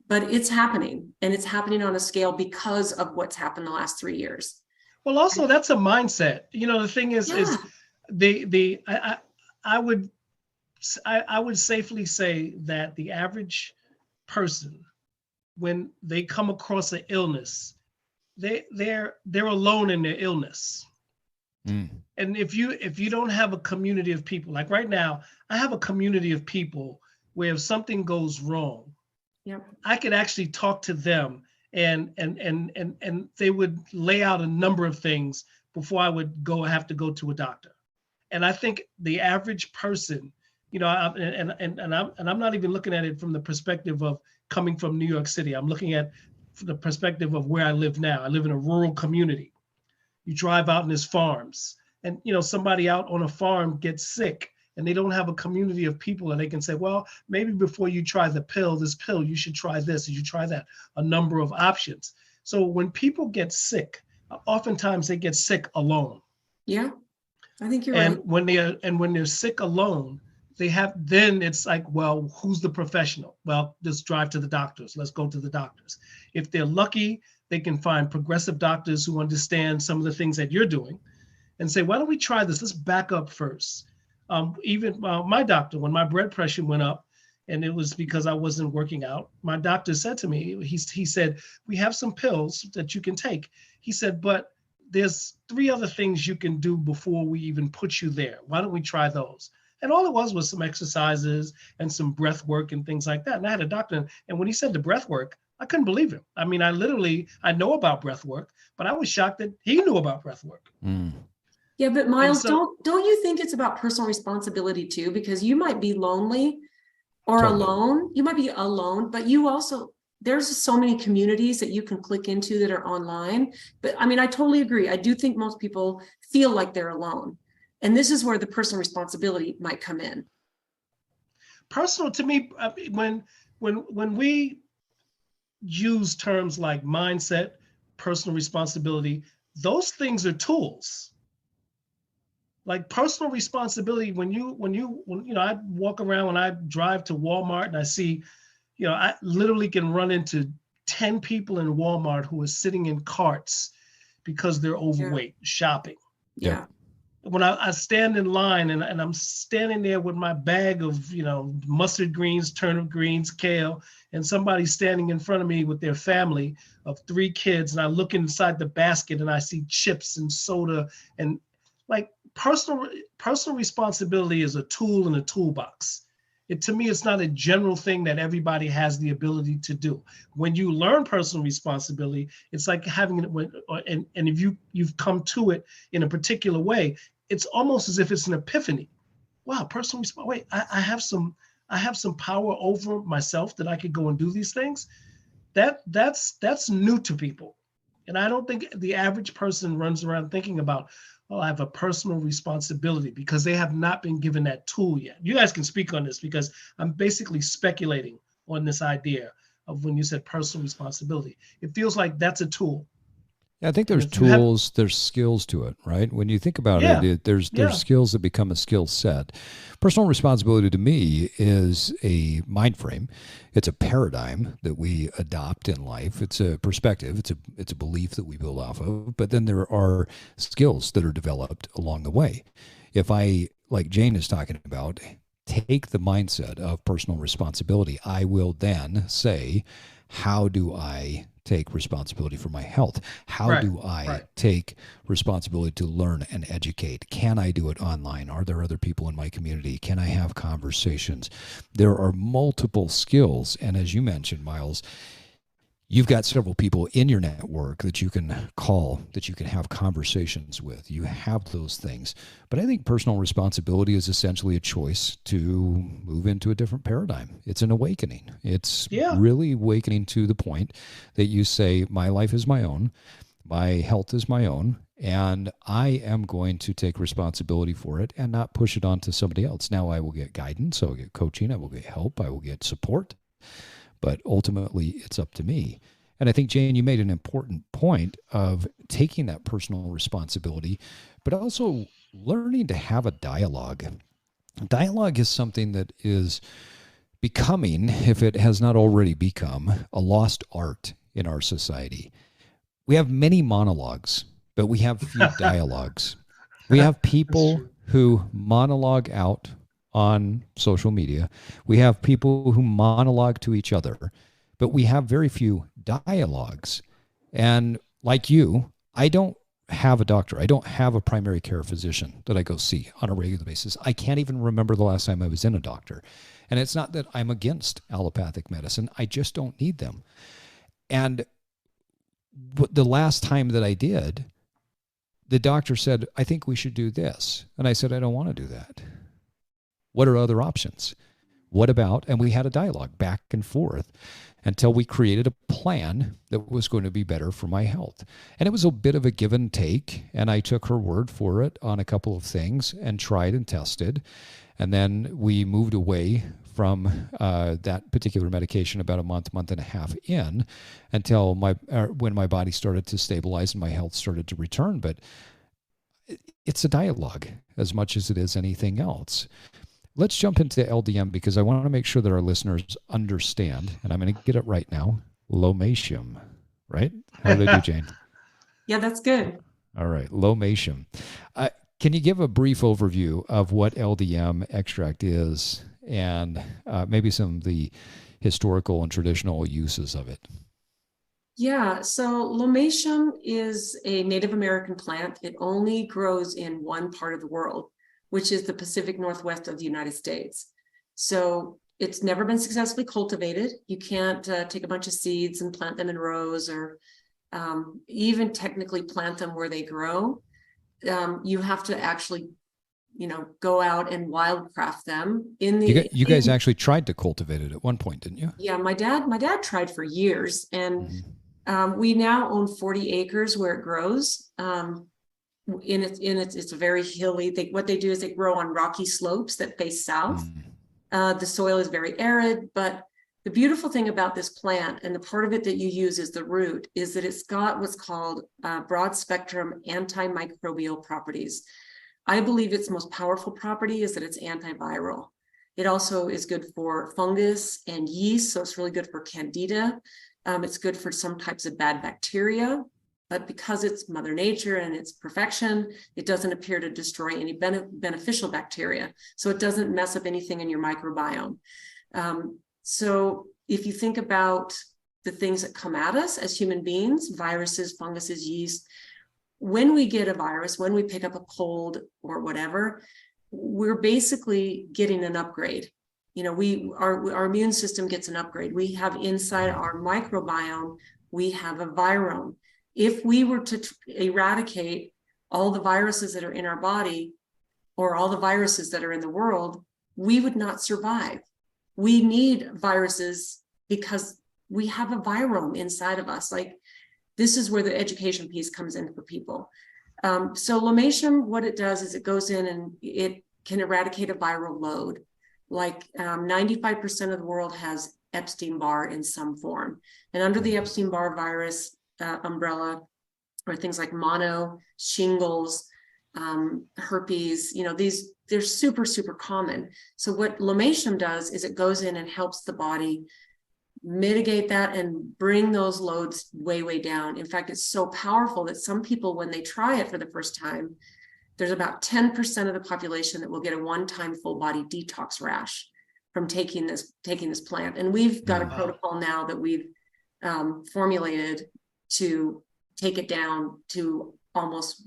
but it's happening, and it's happening on a scale because of what's happened the last 3 years. Well, also that's a mindset. You know, the thing is I would safely say that the average person, when they come across an illness, they're alone in their illness. And if you don't have a community of people, like right now, I have a community of people where if something goes wrong, I could actually talk to them and they would lay out a number of things before I would have to go to a doctor. And I think the average person, you know, I'm not even looking at it from the perspective of coming from New York City. I'm looking at the perspective of where I live now. I live in a rural community. You drive out in these farms, and you know, somebody out on a farm gets sick and they don't have a community of people and they can say, well, maybe before you try this pill, you should try this, you should try that, a number of options. So when people get sick, oftentimes they get sick alone. Yeah, I think you're right. When they're sick alone, then it's like, well, who's the professional? Well, just drive to the doctors. Let's go to the doctors. If they're lucky, they can find progressive doctors who understand some of the things that you're doing and say, why don't we try this? Let's back up first. Even my doctor, when my blood pressure went up, and it was because I wasn't working out, my doctor said to me, he said, we have some pills that you can take. He said, but there's 3 other things you can do before we even put you there. Why don't we try those? And all it was some exercises and some breath work and things like that. And I had a doctor, and when he said the breath work, I couldn't believe him. I mean, I know about breath work, but I was shocked that he knew about breath work. Yeah, but Miles, don't you think it's about personal responsibility too? Because you might be lonely or alone. You might be alone, but there's so many communities that you can click into that are online. But I mean, I totally agree. I do think most people feel like they're alone. And this is where the personal responsibility might come in. Personal to me, when we use terms like mindset, personal responsibility, those things are tools. Like personal responsibility, when I walk around, when I drive to Walmart and I see, you know, I literally can run into 10 people in Walmart who are sitting in carts because they're overweight, shopping. Yeah. When I stand in line and I'm standing there with my bag of, you know, mustard greens, turnip greens, kale, and somebody's standing in front of me with their family of 3 kids, and I look inside the basket and I see chips and soda, and like personal responsibility is a tool in a toolbox. To me, it's not a general thing that everybody has the ability to do. When you learn personal responsibility, it's like having it, and if you've come to it in a particular way, it's almost as if it's an epiphany. Wow, personal responsibility. Wait, I have some power over myself that I could go and do these things. That's new to people, and I don't think the average person runs around thinking about, well, I have a personal responsibility, because they have not been given that tool yet. You guys can speak on this, because I'm basically speculating on this idea of when you said personal responsibility. It feels like that's a tool. Yeah, I think there's tools, there's skills to it, right? When you think about it, there's skills that become a skill set. Personal responsibility to me is a mind frame. It's a paradigm that we adopt in life. It's a perspective. It's a belief that we build off of. But then there are skills that are developed along the way. If I, like Jane is talking about, take the mindset of personal responsibility, I will then say, how do I take responsibility for my health? How do I take responsibility to learn and educate? Can I do it online? Are there other people in my community? Can I have conversations? There are multiple skills. And as you mentioned, Miles, you've got several people in your network that you can call, that you can have conversations with. You have those things. But I think personal responsibility is essentially a choice to move into a different paradigm. It's an awakening. It's really awakening to the point that you say, my life is my own, my health is my own, and I am going to take responsibility for it and not push it onto somebody else. Now I will get guidance, I will get coaching, I will get help, I will get support. But ultimately, it's up to me. And I think, Jane, you made an important point of taking that personal responsibility, but also learning to have a dialogue. Dialogue is something that is becoming, if it has not already become, a lost art in our society. We have many monologues, but we have few dialogues. We have people who monologue out on social media. We have people who monologue to each other, but we have very few dialogues. And like you, I don't have a doctor. I don't have a primary care physician that I go see on a regular basis. I can't even remember the last time I was in a doctor. And it's not that I'm against allopathic medicine. I just don't need them. And the last time that I did, the doctor said, I think we should do this. And I said, I don't want to do that. What are other options? What about, and we had a dialogue back and forth until we created a plan that was going to be better for my health. And it was a bit of a give and take, and I took her word for it on a couple of things and tried and tested. And then we moved away from that particular medication about a month and a half in, until when my body started to stabilize and my health started to return. But it's a dialogue as much as it is anything else. Let's jump into LDM, because I want to make sure that our listeners understand, and I'm going to get it right now, Lomatium, right? How do they do, Jane? Yeah, that's good. All right, Lomatium. Can you give a brief overview of what LDM extract is, and maybe some of the historical and traditional uses of it? Yeah, so Lomatium is a Native American plant. It only grows in one part of the world, which is the Pacific Northwest of the United States. So it's never been successfully cultivated. You can't take a bunch of seeds and plant them in rows, or even technically plant them where they grow. You have to actually, go out and wildcraft them. You guys actually tried to cultivate it at one point, didn't you? Yeah, my dad tried for years, and we now own 40 acres where it grows. It's a very hilly. What they do is they grow on rocky slopes that face south. The soil is very arid, but the beautiful thing about this plant, and the part of it that you use is the root, is that it's got what's called broad spectrum antimicrobial properties. I believe its most powerful property is that it's antiviral. It also is good for fungus and yeast, so it's really good for candida. It's good for some types of bad bacteria. But because it's Mother Nature and it's perfection, it doesn't appear to destroy any beneficial bacteria. So it doesn't mess up anything in your microbiome. So if you think about the things that come at us as human beings, viruses, funguses, yeast, when we get a virus, when we pick up a cold or whatever, we're basically getting an upgrade. Our immune system gets an upgrade. We have inside our microbiome, we have a virome. If we were to eradicate all the viruses that are in our body, or all the viruses that are in the world, we would not survive. We need viruses because we have a virome inside of us. Like, this is where the education piece comes in for people. So Lomatium, what it does is it goes in and it can eradicate a viral load. Like 95% of the world has Epstein-Barr in some form. And under the Epstein-Barr virus umbrella are things like mono, shingles, herpes, they're super, super common. So what Lomatium does is it goes in and helps the body mitigate that and bring those loads way, way down. In fact, it's so powerful that some people, when they try it for the first time, there's about 10% of the population that will get a one-time full body detox rash from taking this plant. And we've got a protocol now that we've formulated to take it down to almost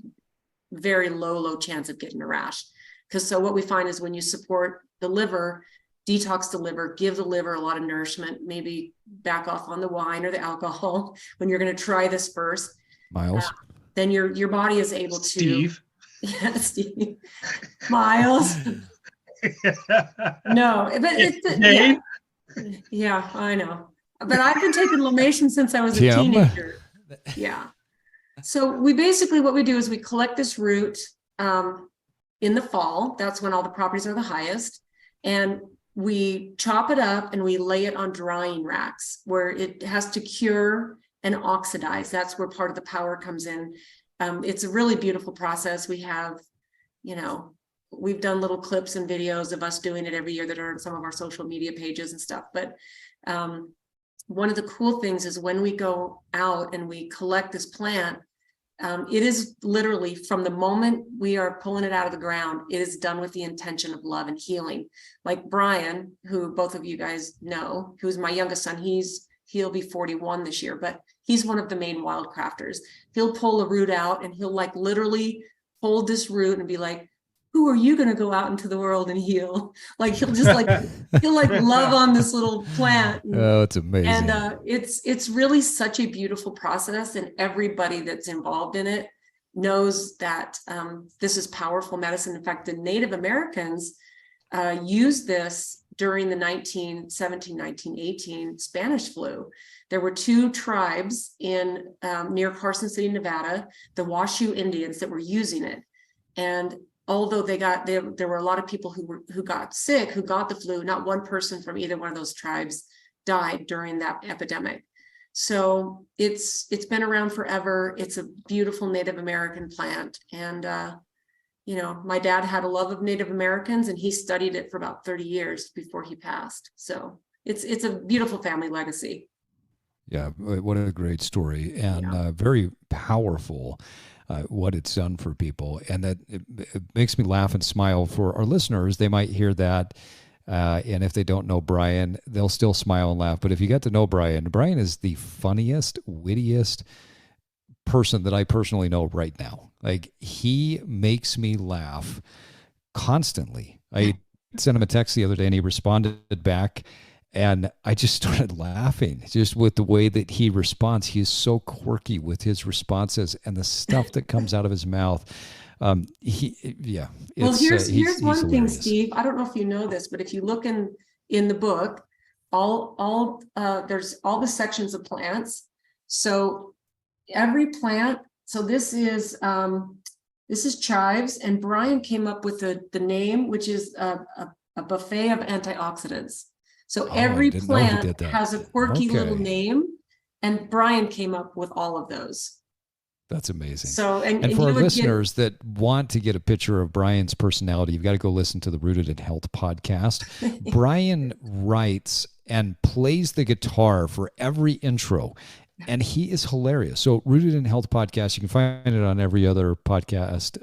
very low chance of getting a rash. Because so what we find is when you support the liver, detox the liver, give the liver a lot of nourishment, maybe back off on the wine or the alcohol when you're going to try this first. Miles. Then your body is able to. Steve. Yeah, Steve. Miles. No, but it's yeah, I know. But I've been taking Lomation since I was a teenager. Yeah. So we basically, what we do is we collect this root in the fall. That's when all the properties are the highest. And we chop it up and we lay it on drying racks where it has to cure and oxidize. That's where part of the power comes in. It's a really beautiful process. We have, we've done little clips and videos of us doing it every year that are on some of our social media pages and stuff. But one of the cool things is when we go out and we collect this plant, it is literally from the moment we are pulling it out of the ground, it is done with the intention of love and healing. Like Brian, who both of you guys know, who's my youngest son, he'll be 41 this year, but he's one of the main wildcrafters. He'll pull a root out and he'll like literally hold this root and be like, who are you going to go out into the world and heal? Like he'll just he'll love on this little plant. Oh, it's amazing. And it's really such a beautiful process, and everybody that's involved in it knows that this is powerful medicine. In fact, the Native Americans used this during the 1917, 1918 Spanish flu. There were two tribes in near Carson City, Nevada, the Washoe Indians, that were using it. And although there were a lot of people who got sick, who got the flu, not one person from either one of those tribes died during that epidemic. So it's been around forever. It's a beautiful Native American plant. And, my dad had a love of Native Americans and he studied it for about 30 years before he passed. So it's a beautiful family legacy. Yeah, what a great story, and very powerful. What it's done for people, and that it makes me laugh and smile. For our listeners, they might hear that, and if they don't know Brian, they'll still smile and laugh. But if you get to know Brian is the funniest, wittiest person that I personally know right now. Like, he makes me laugh constantly. I sent him a text the other day and he responded back, and I just started laughing just with the way that he responds. He is so quirky with his responses and the stuff that comes out of his mouth. Well, here's one thing, Steve. I don't know if you know this, but if you look in the book, there's all the sections of plants. So every plant. So this is chives, and Brian came up with the name, which is a buffet of antioxidants. So every plant has a quirky little name, and Brian came up with all of those. That's amazing. So, and for our listeners that want to get a picture of Brian's personality, you've got to go listen to the Rooted in Health podcast. Brian writes and plays the guitar for every intro, and he is hilarious. So Rooted in Health podcast, you can find it on every other podcast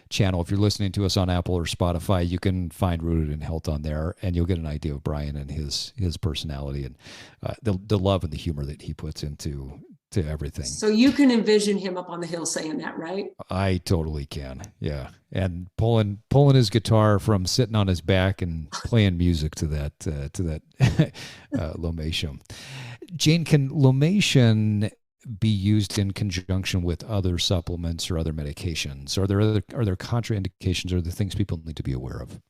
channel. If you're listening to us on Apple or Spotify, you can find Rooted in Health on there, and you'll get an idea of Brian and his personality and the love and the humor that he puts into everything. So you can envision him up on the hill saying that, right? I totally can. Yeah. And pulling his guitar from sitting on his back and playing music to that Lomation. Jane, can Lomation be used in conjunction with other supplements or other medications? Are there contraindications or the things people need to be aware of?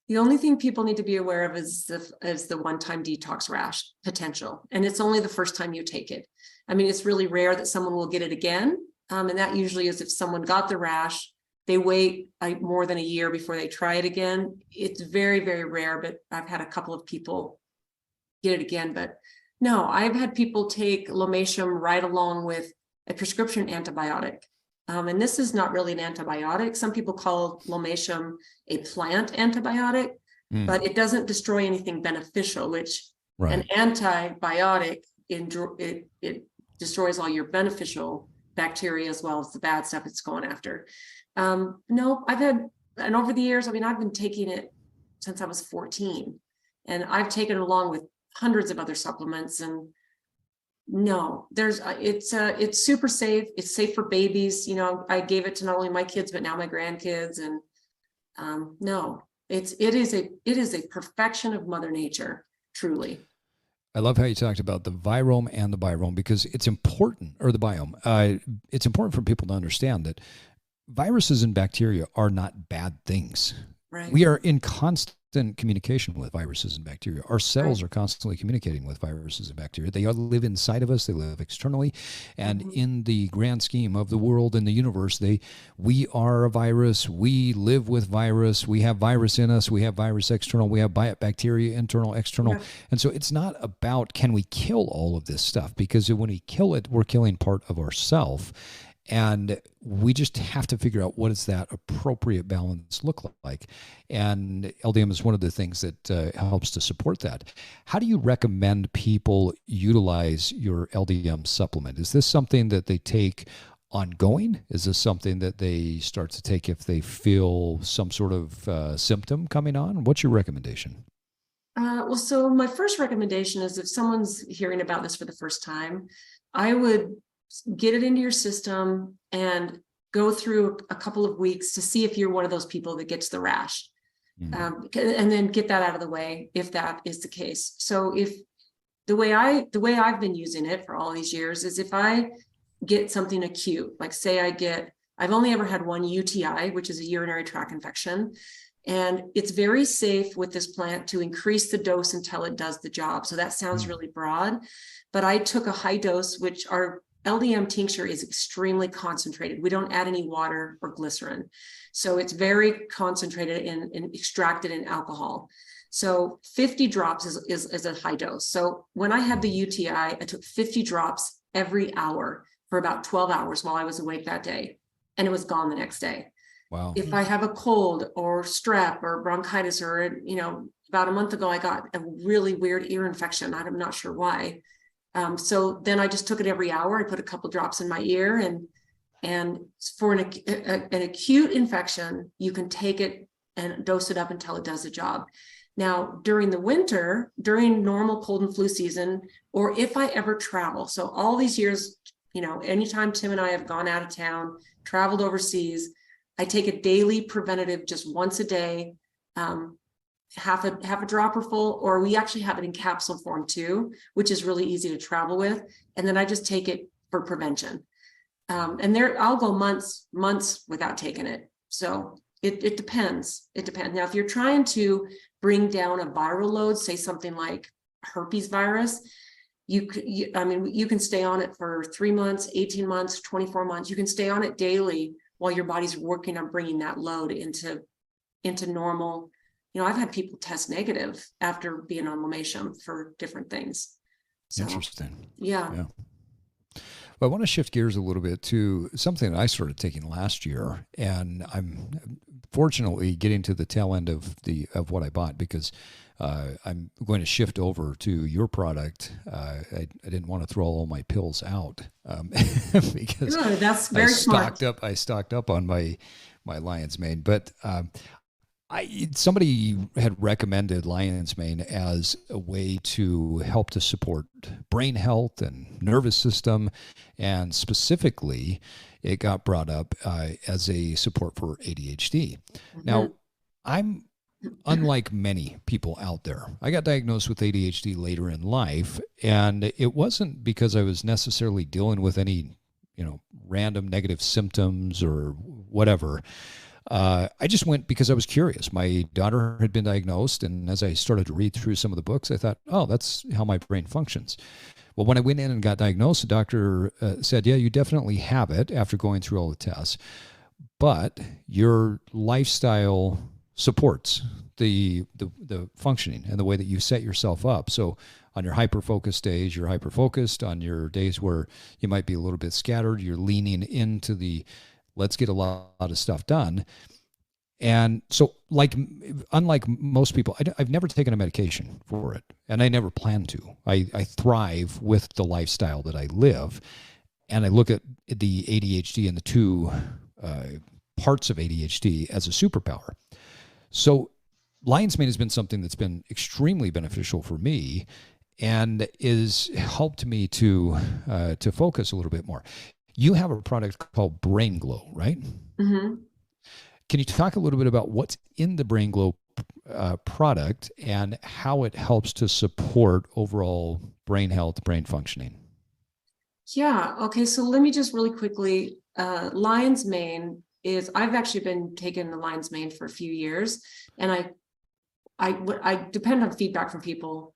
The only thing people need to be aware of is the one-time detox rash potential. And it's only the first time you take it. I mean, it's really rare that someone will get it again. And that usually is if someone got the rash, they wait more than a year before they try it again. It's very, very rare, but I've had a couple of people get it again. But no, I've had people take Lomation right along with a prescription antibiotic. And this is not really an antibiotic. Some people call Lomation a plant antibiotic, but it doesn't destroy anything beneficial, which an antibiotic, it destroys all your beneficial bacteria as well as the bad stuff it's going after. No, and over the years, I've been taking it since I was 14, and I've taken it along with hundreds of other supplements, and No, it's super safe. It's safe for babies. I gave it to not only my kids, but now my grandkids. And no, it is a perfection of Mother Nature, truly. I love how you talked about the virome and the biome, because it's important, or the biome. It's important for people to understand that viruses and bacteria are not bad things. Right. We are in constant communication with viruses and bacteria. Our cells are constantly communicating with viruses and bacteria. They live inside of us. They live externally. And in the grand scheme of the world and the universe, we are a virus. We live with virus. We have virus in us. We have virus external. We have bacteria internal, external. Yeah. And so it's not about, can we kill all of this stuff? Because when we kill it, we're killing part of ourself. And we just have to figure out what does that appropriate balance look like. And LDM is one of the things that helps to support that. How do you recommend people utilize your LDM supplement? Is this something that they take ongoing? Is this something that they start to take if they feel some sort of symptom coming on? What's your recommendation? So my first recommendation is, if someone's hearing about this for the first time, I would get it into your system and go through a couple of weeks to see if you're one of those people that gets the rash. And then get that out of the way if that is the case. So if the way I've been using it for all these years is, if I get something acute, like say I've only ever had one UTI, which is a urinary tract infection. And it's very safe with this plant to increase the dose until it does the job. So that sounds really broad, but I took a high dose, which our LDM tincture is extremely concentrated. We don't add any water or glycerin. So it's very concentrated and extracted in alcohol. So 50 drops is a high dose. So when I had the UTI, I took 50 drops every hour for about 12 hours while I was awake that day. And it was gone the next day. Wow. If I have a cold or strep or bronchitis, or, about a month ago, I got a really weird ear infection. I'm not sure why. So then I just took it every hour. I put a couple drops in my ear, and for an acute infection, you can take it and dose it up until it does the job. Now, during the winter, during normal cold and flu season, or if I ever travel, so all these years, anytime Tim and I have gone out of town, traveled overseas, I take a daily preventative just once a day, half a dropper full, or we actually have it in capsule form too, which is really easy to travel with. And then I just take it for prevention. And I'll go months without taking it. So it depends. It depends. Now, if you're trying to bring down a viral load, say something like herpes virus, you can stay on it for 3 months, 18 months, 24 months. You can stay on it daily while your body's working on bringing that load into normal. I've had people test negative after being on Lamasham for different things. So, interesting. Yeah. Well, I want to shift gears a little bit to something that I started taking last year, and I'm fortunately getting to the tail end of what I bought, because I'm going to shift over to your product. I didn't want to throw all my pills out because good. That's very smart. I stocked up on my lion's mane, but somebody had recommended lion's mane as a way to help to support brain health and nervous system, and specifically it got brought up as a support for ADHD. Now, I'm unlike many people out there. I got diagnosed with ADHD later in life, and it wasn't because I was necessarily dealing with any, random negative symptoms or whatever. I just went because I was curious. My daughter had been diagnosed, and as I started to read through some of the books, I thought, oh, that's how my brain functions. Well, when I went in and got diagnosed, the doctor said, yeah, you definitely have it after going through all the tests, but your lifestyle supports the functioning and the way that you set yourself up. So on your hyper-focused days, you're hyper-focused. On your days where you might be a little bit scattered, you're leaning into the let's get a lot of stuff done. And so, unlike most people, I've never taken a medication for it, and I never plan to. I thrive with the lifestyle that I live, and I look at the ADHD and the two parts of ADHD as a superpower. So lion's mane has been something that's been extremely beneficial for me, and is helped me to focus a little bit more. You have a product called Brain Glow, right? Mm-hmm. Can you talk a little bit about what's in the Brain Glow product and how it helps to support overall brain health, brain functioning? Yeah. Okay. So let me just really quickly, lion's mane is, I've actually been taking the lion's mane for a few years, and I depend on feedback from people.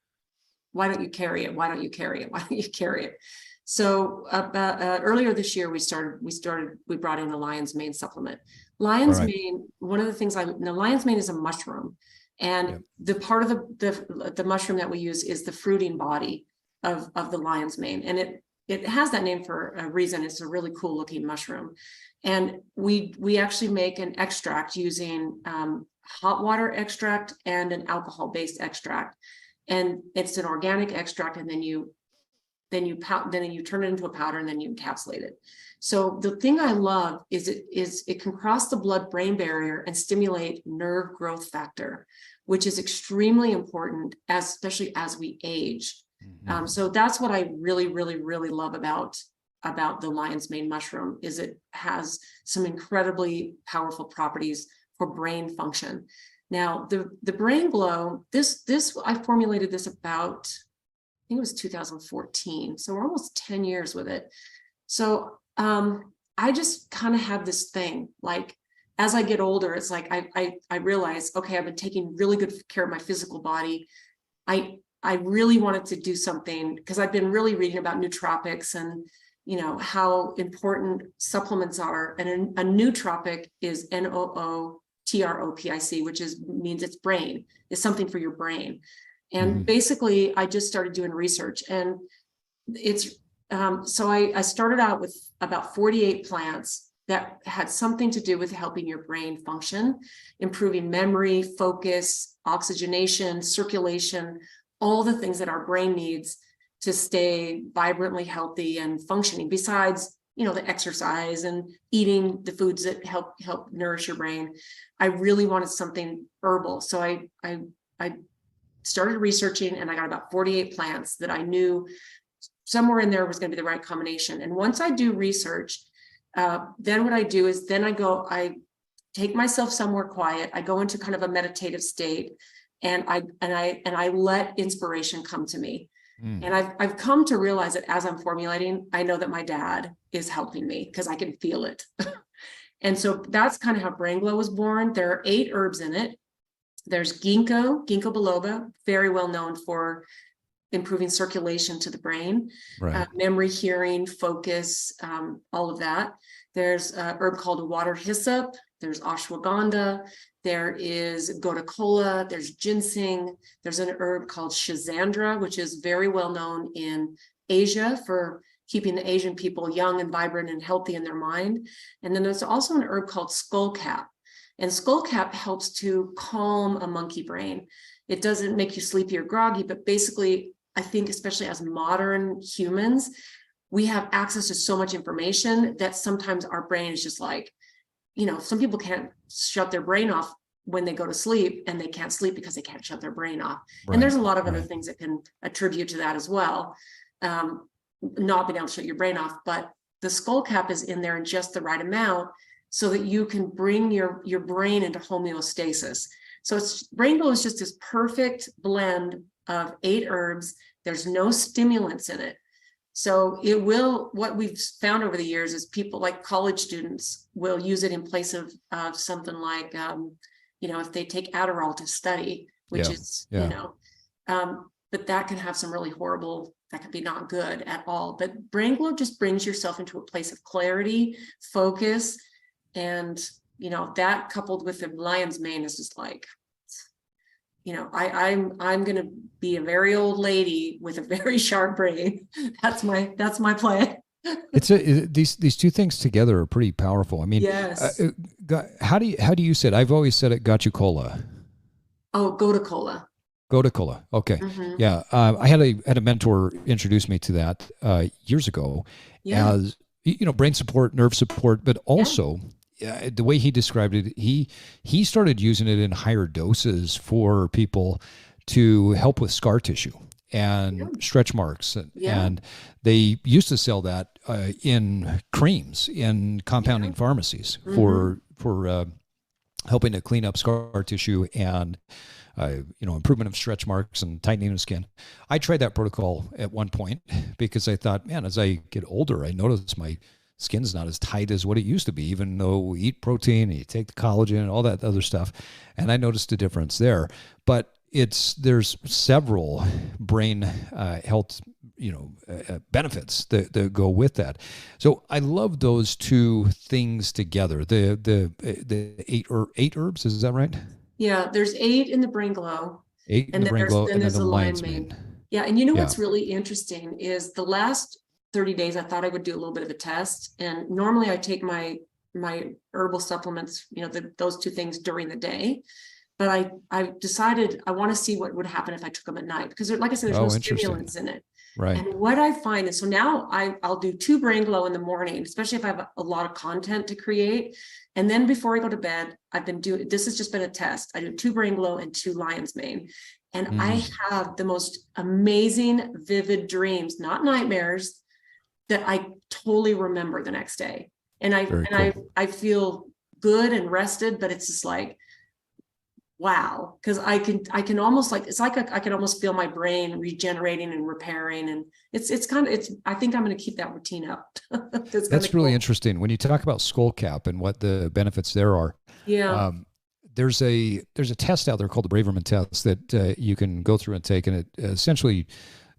Why don't you carry it? Why don't you carry it? Why don't you carry it? So about earlier this year, we brought in the lion's mane supplement. Lion's mane, one of the things the lion's mane is a mushroom, and the part of the mushroom that we use is the fruiting body of the lion's mane, and it has that name for a reason. It's a really cool looking mushroom, and we actually make an extract using hot water extract and an alcohol based extract, and it's an organic extract, and then you turn it into a powder, and then you encapsulate it. So the thing I love is it can cross the blood-brain barrier and stimulate nerve growth factor, which is extremely important, especially as we age. Mm-hmm. So that's what I really, really, really love about the lion's mane mushroom, is it has some incredibly powerful properties for brain function. Now, the Brain Glow, this I formulated this about, I think it was 2014. So we're almost 10 years with it. So I just kind of have this thing, like, as I get older, it's like I realize, okay, I've been taking really good care of my physical body. I really wanted to do something, because I've been really reading about nootropics and, you know, how important supplements are. And a nootropic is nootropic, which means it's brain. It's something for your brain. And basically, I just started doing research, and it's so I started out with about 48 plants that had something to do with helping your brain function, improving memory, focus, oxygenation, circulation, all the things that our brain needs to stay vibrantly healthy and functioning, besides, you know, the exercise and eating the foods that help nourish your brain. I really wanted something herbal. So I started researching, and I got about 48 plants that I knew somewhere in there was going to be the right combination. And once I do research, then what I do is I take myself somewhere quiet. I go into kind of a meditative state, and I let inspiration come to me. And I've come to realize that as I'm formulating, I know that my dad is helping me, because I can feel it. And so that's kind of how Brain Glow was born. There are 8 herbs in it. There's ginkgo biloba, very well known for improving circulation to the brain, memory, hearing, focus, all of that. There's a herb called water hyssop. There's ashwagandha. There is gotu kola. There's ginseng. There's an herb called schizandra, which is very well known in Asia for keeping the Asian people young and vibrant and healthy in their mind. And then there's also an herb called skullcap. And skullcap helps to calm a monkey brain. It doesn't make you sleepy or groggy, but basically, I think, especially as modern humans, we have access to so much information that sometimes our brain is just like, you know, some people can't shut their brain off when they go to sleep, and they can't sleep because they can't shut their brain off. And there's a lot of other things that can attribute to that as well. Not being able to shut your brain off, but the skullcap is in there in just the right amount, so that you can bring your brain into homeostasis. So Brain Glow is just this perfect blend of 8 herbs. There's no stimulants in it. So what we've found over the years is people, like college students, will use it in place of something like, you know, if they take Adderall to study, which is, you know, but that can have some really horrible, that can be not good at all. But Brain Glow just brings yourself into a place of clarity, focus, and, you know, that coupled with the lion's mane is just like, you know, I'm going to be a very old lady with a very sharp brain. That's my plan. These two things together are pretty powerful. I mean, yes. How do you say it? I've always said it, gotu kola. Oh, gotu kola. Gotu kola. Okay. Mm-hmm. Yeah. I had a mentor introduce me to that years ago as, you know, brain support, nerve support, but also the way he described it, he started using it in higher doses for people to help with scar tissue. and Yeah. stretch marks. Yeah. And they used to sell that in creams in compounding pharmacies for helping to clean up scar tissue and improvement of stretch marks and tightening of skin. I tried that protocol at one point because I thought, man, as I get older, I notice my skin's not as tight as what it used to be, even though we eat protein and you take the collagen and all that other stuff. And I noticed a difference there. But there's several brain health benefits that go with that. So I love those two things together. The eight herbs, is that right? Yeah, there's 8 in the Brain Glow. 8 in And the Brain Glow, and then there's the a lion's mane. mane. Yeah, and you know what's really interesting is the last 30 days I thought I would do a little bit of a test. And normally I take my herbal supplements, those two things during the day. But I decided I want to see what would happen if I took them at night, because like I said, there's no stimulants in it. Right. And what I find is, so now I'll do 2 Brain Glow in the morning, especially if I have a lot of content to create. And then before I go to bed, this has just been a test. I do 2 Brain Glow and 2 Lion's Mane. And I have the most amazing, vivid dreams, not nightmares, that I totally remember the next day. And I feel good and rested, but it's just like, wow, because I can almost like, it's like I can almost feel my brain regenerating and repairing, and it's I think I'm going to keep that routine up. That's really interesting when you talk about skull cap and what the benefits there are. Yeah. There's a test out there called the Braverman test that you can go through and take, and it essentially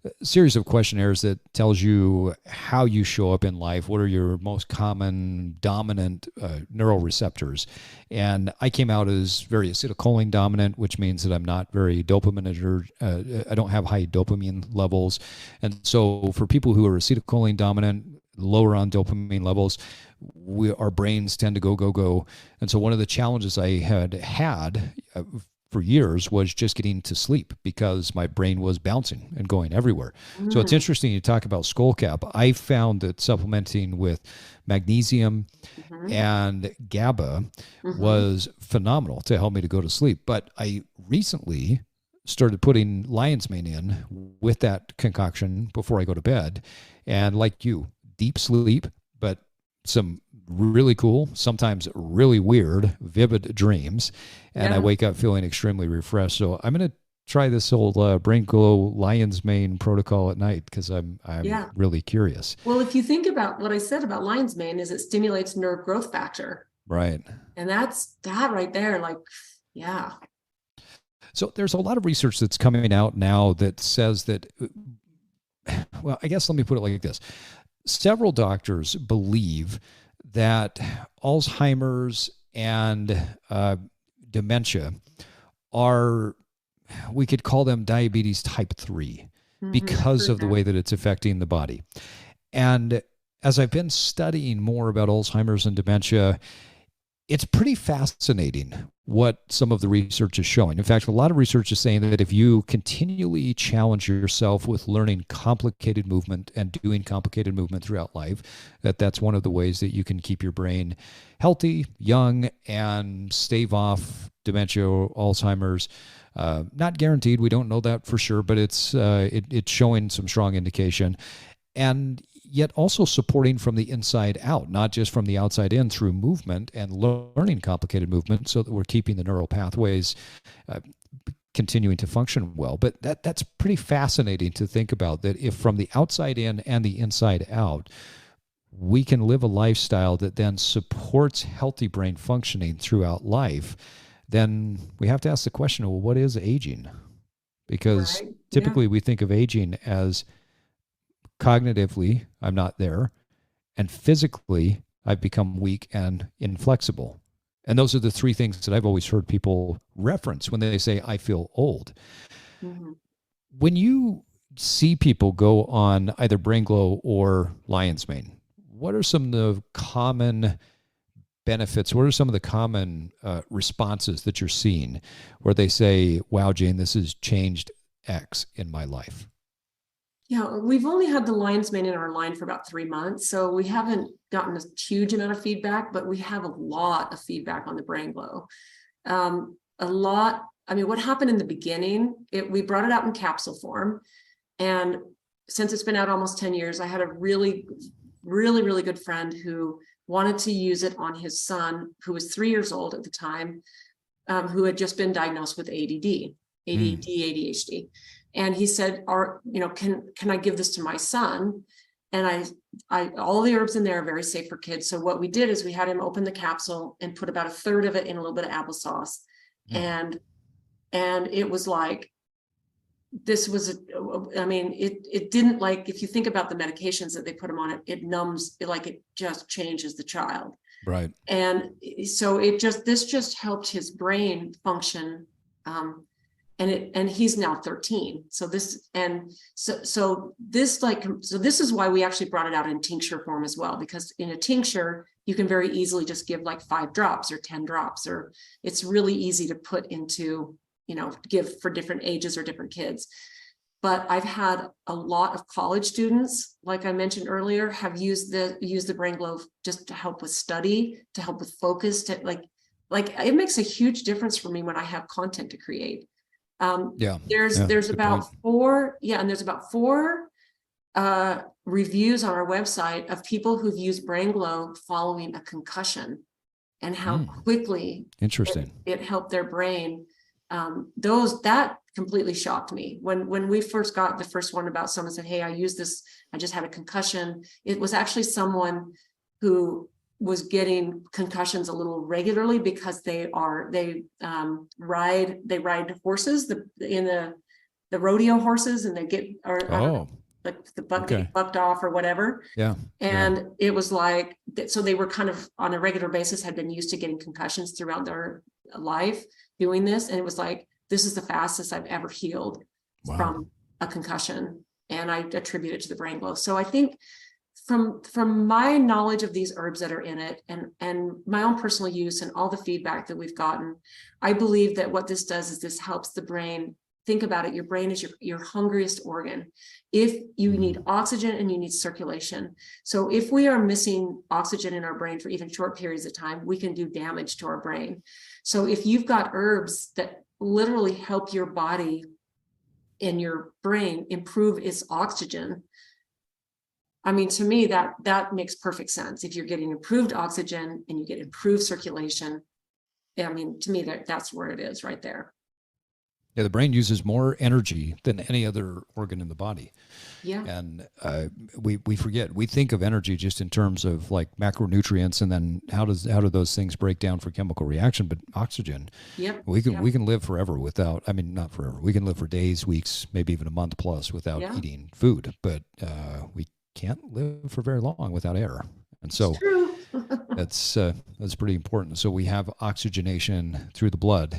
a series of questionnaires that tells you how you show up in life, what are your most common dominant neural receptors. And I came out as very acetylcholine dominant, which means that I'm not very dopamine, I don't have high dopamine levels. And so for people who are acetylcholine dominant, lower on dopamine levels, our brains tend to go. And so one of the challenges I had for years was just getting to sleep because my brain was bouncing and going everywhere. So it's interesting you talk about skull cap. I found that supplementing with magnesium and GABA was phenomenal to help me to go to sleep. But I recently started putting lion's mane in with that concoction before I go to bed. And like you, deep sleep, but some really cool, sometimes really weird, vivid dreams. And I wake up feeling extremely refreshed. So I'm going to try this whole Brain Glow lion's mane protocol at night because I'm really curious. Well, if you think about what I said about lion's mane, is it stimulates nerve growth factor. Right. And that's that right there. Like, yeah. So there's a lot of research that's coming out now that says that, well, I guess let me put it like this. Several doctors believe that Alzheimer's and dementia are, we could call them diabetes type 3 because of the way that it's affecting the body. And as I've been studying more about Alzheimer's and dementia, it's pretty fascinating what some of the research is showing. In fact, a lot of research is saying that if you continually challenge yourself with learning complicated movement and doing complicated movement throughout life, that's one of the ways that you can keep your brain healthy, young, and stave off dementia or Alzheimer's. Not guaranteed. We don't know that for sure, but it's showing some strong indication. And yet also supporting from the inside out, not just from the outside in through movement and learning complicated movement so that we're keeping the neural pathways continuing to function well. But that's pretty fascinating to think about, that if from the outside in and the inside out, we can live a lifestyle that then supports healthy brain functioning throughout life, then we have to ask the question, well, what is aging? Because typically we think of aging as cognitively, I'm not there, and physically, I've become weak and inflexible. And those are the 3 things that I've always heard people reference when they say, I feel old. When you see people go on either Brain Glow or lion's mane, what are some of the common benefits? What are some of the common responses that you're seeing where they say, wow, Jane, this has changed X in my life? Yeah, we've only had the lion's mane in our line for about 3 months, so we haven't gotten a huge amount of feedback, but we have a lot of feedback on the Brain Glow. A lot. I mean, what happened in the beginning, we brought it out in capsule form, And since it's been out almost 10 years, I had a really, really good friend who wanted to use it on his son, who was 3 years old at the time, who had just been diagnosed with ADD, ADHD. And he said, can I give this to my son? And all the herbs in there are very safe for kids. So what we did is we had him open the capsule and put about a third of it in a little bit of applesauce. And it was like, this was, it didn't, like, if you think about the medications that they put him on, it numbs, it just changes the child. Right. And so this just helped his brain function. And he's now 13. So this is why we actually brought it out in tincture form as well, because in a tincture, you can very easily just give like 5 drops or 10 drops, or it's really easy to put into, give for different ages or different kids. But I've had a lot of college students, like I mentioned earlier, have used the Brain Glow just to help with study, to help with focus, to like it makes a huge difference for me when I have content to create. There's about 4 reviews on our website of people who've used Brain Glow following a concussion, and how quickly it helped their brain. That completely shocked me when we first got the first one about someone said, hey, I used this, I just had a concussion. It was actually someone who was getting concussions a little regularly because they ride horses, the rodeo horses, and they get bucked off or whatever. And it was like, so they were kind of on a regular basis had been used to getting concussions throughout their life doing this, and it was like, this is the fastest I've ever healed from a concussion, and I attribute it to the Brain Glow. So I think from my knowledge of these herbs that are in it, and my own personal use and all the feedback that we've gotten, I believe that what this does is this helps the brain. Think about it. Your brain is your hungriest organ. If you need oxygen and you need circulation. So if we are missing oxygen in our brain for even short periods of time, we can do damage to our brain. So if you've got herbs that literally help your body and your brain improve its oxygen, to me, that makes perfect sense. If you're getting improved oxygen and you get improved circulation, to me, that's where it is right there. Yeah, the brain uses more energy than any other organ in the body. Yeah. And we forget. We think of energy just in terms of like macronutrients, and then how do those things break down for chemical reaction? But oxygen, we can live forever without. Not forever. We can live for days, weeks, maybe even a month plus without eating food. But we can't live for very long without air. And so that's pretty important. So we have oxygenation through the blood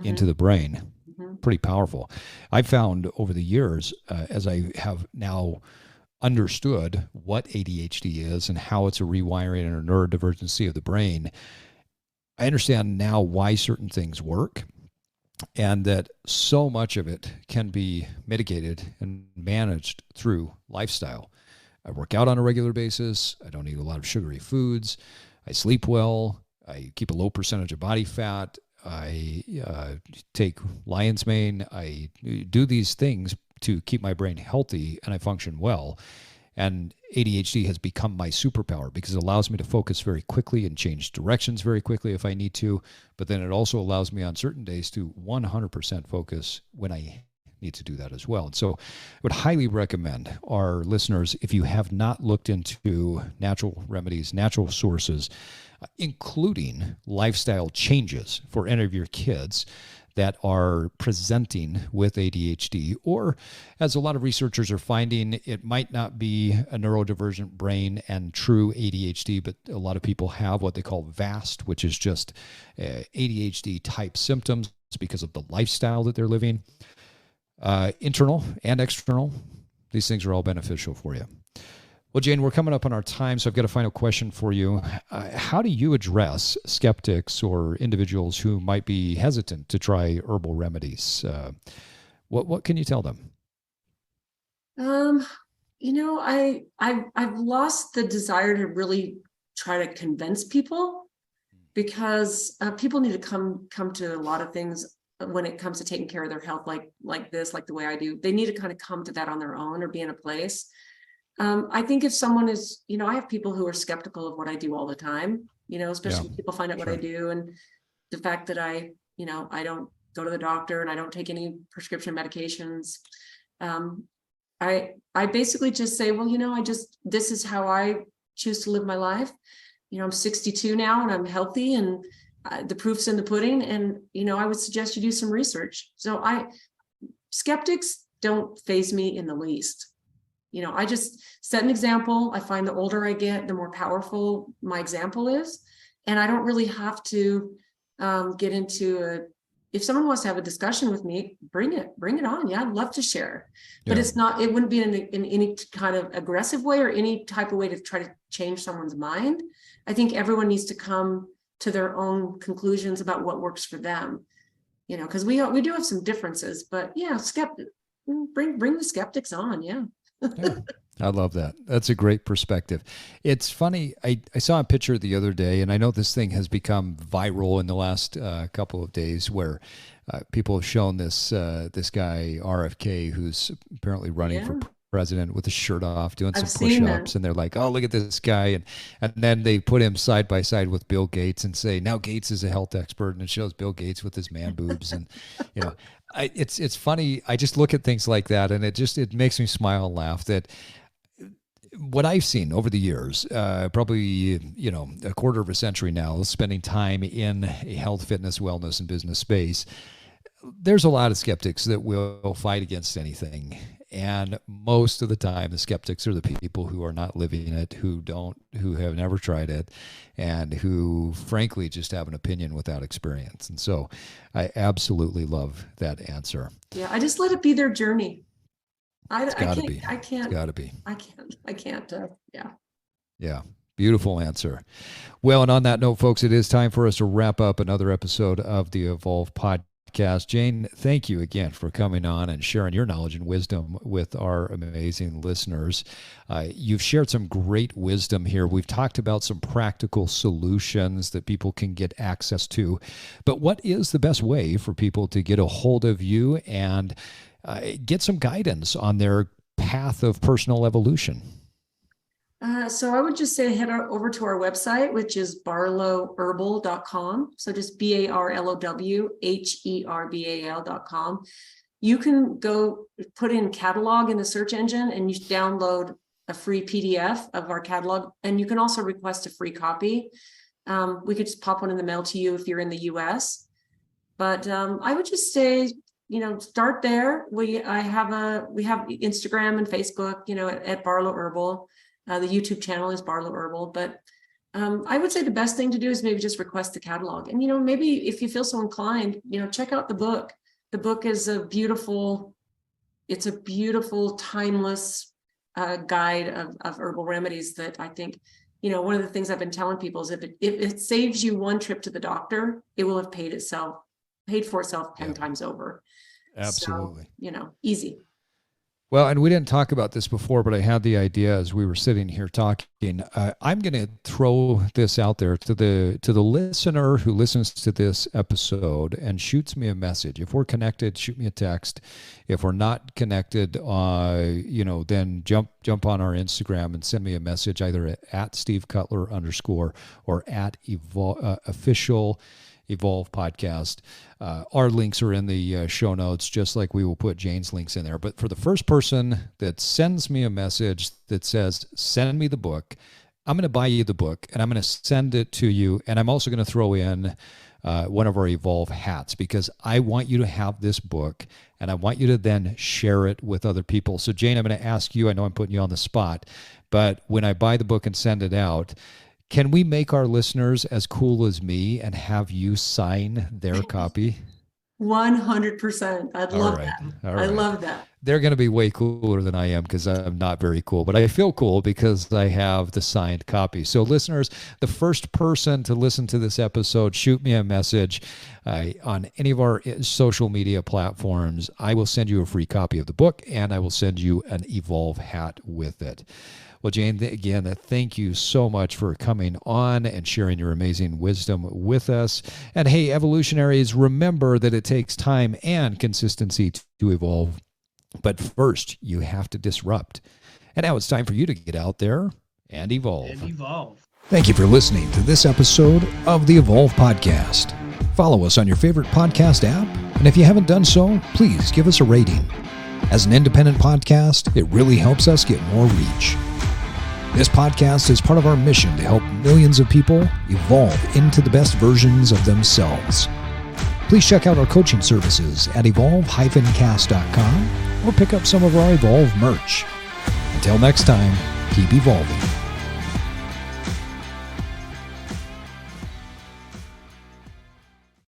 into the brain. Pretty powerful. I found over the years, as I have now understood what ADHD is and how it's a rewiring and a neurodivergency of the brain, I understand now why certain things work, and that so much of it can be mitigated and managed through lifestyle. I work out on a regular basis. I don't eat a lot of sugary foods. I sleep well. I keep a low percentage of body fat. I take lion's mane. I do these things to keep my brain healthy, and I function well. And ADHD has become my superpower because it allows me to focus very quickly and change directions very quickly if I need to. But then it also allows me on certain days to 100% focus when I need to do that as well. And so I would highly recommend our listeners, if you have not looked into natural remedies, natural sources, including lifestyle changes for any of your kids that are presenting with ADHD, or as a lot of researchers are finding, it might not be a neurodivergent brain and true ADHD, but a lot of people have what they call VAST, which is just ADHD type symptoms because of the lifestyle that they're living. Internal and external, these things are all beneficial for you. Well, Jane, we're coming up on our time, so I've got a final question for you. How do you address skeptics or individuals who might be hesitant to try herbal remedies? What can you tell them? I've lost the desire to really try to convince people, because people need to come to a lot of things when it comes to taking care of their health, like this, like the way I do. They need to kind of come to that on their own or be in a place. I think if someone is, I have people who are skeptical of what I do all the time, especially when people find out what I do, and the fact that I don't go to the doctor and I don't take any prescription medications. I basically just say, well, this is how I choose to live my life. I'm 62 now and I'm healthy, and the proof's in the pudding. And, I would suggest you do some research. So skeptics don't faze me in the least. I just set an example. I find the older I get, the more powerful my example is. And I don't really have to get into if someone wants to have a discussion with me, bring it on. Yeah, I'd love to share, but it wouldn't be in any kind of aggressive way or any type of way to try to change someone's mind. I think everyone needs to come to their own conclusions about what works for them, because we do have some differences, but bring the skeptics on. Yeah. I love that. That's a great perspective. It's funny. I saw a picture the other day, and I know this thing has become viral in the last couple of days, where people have shown this guy RFK, who's apparently running for president with his shirt off, doing some push-ups, and they're like, "Oh, look at this guy," and then they put him side by side with Bill Gates and say, "Now Gates is a health expert," and it shows Bill Gates with his man boobs, and it's funny. I just look at things like that, and it makes me smile and laugh that. What I've seen over the years, probably, a quarter of a century now, spending time in a health, fitness, wellness, and business space, there's a lot of skeptics that will fight against anything. And most of the time, the skeptics are the people who are not living it, who have never tried it, and who, frankly, just have an opinion without experience. And so I absolutely love that answer. Yeah, I just let it be their journey. It's gotta be. Yeah. Beautiful answer. Well, and on that note, folks, it is time for us to wrap up another episode of the Evolve Podcast. Jane, thank you again for coming on and sharing your knowledge and wisdom with our amazing listeners. You've shared some great wisdom here. We've talked about some practical solutions that people can get access to. But what is the best way for people to get a hold of you and get some guidance on their path of personal evolution? So I would just say head over to our website, which is barlowherbal.com. So just BARLOWHERBAL.com. You can go put in catalog in the search engine and you download a free PDF of our catalog. And you can also request a free copy. We could just pop one in the mail to you if you're in the US. But I would just say, start there. We have Instagram and Facebook, at Barlow Herbal. The YouTube channel is Barlow Herbal. But I would say the best thing to do is maybe just request the catalog. And, maybe if you feel so inclined, check out the book. The book is a beautiful, timeless guide of herbal remedies that I think, one of the things I've been telling people is if it saves you one trip to the doctor, it will have paid for itself 10 times over. Absolutely. So, easy. Well, and we didn't talk about this before, but I had the idea as we were sitting here talking. I'm going to throw this out there to the listener who listens to this episode and shoots me a message. If we're connected, shoot me a text. If we're not connected, then jump on our Instagram and send me a message either at Steve Cutler _ or at official Evolve Podcast. Our links are in the show notes, just like we will put Jane's links in there. But for the first person that sends me a message that says, send me the book, I'm going to buy you the book and I'm going to send it to you. And I'm also going to throw in one of our Evolve hats, because I want you to have this book and I want you to then share it with other people. So Jane, I'm going to ask you, I know I'm putting you on the spot, but when I buy the book and send it out, can we make our listeners as cool as me and have you sign their copy? 100%. I'd love that. I love that. They're going to be way cooler than I am because I'm not very cool, but I feel cool because I have the signed copy. So listeners, the first person to listen to this episode, shoot me a message on any of our social media platforms. I will send you a free copy of the book and I will send you an Evolve hat with it. Well, Jane, again, thank you so much for coming on and sharing your amazing wisdom with us. And hey, evolutionaries, remember that it takes time and consistency to evolve. But first, you have to disrupt. And now it's time for you to get out there and evolve. Thank you for listening to this episode of the Evolve Podcast. Follow us on your favorite podcast app. And if you haven't done so, please give us a rating. As an independent podcast, it really helps us get more reach. This podcast is part of our mission to help millions of people evolve into the best versions of themselves. Please check out our coaching services at evolve-cast.com or pick up some of our Evolve merch. Until next time, keep evolving.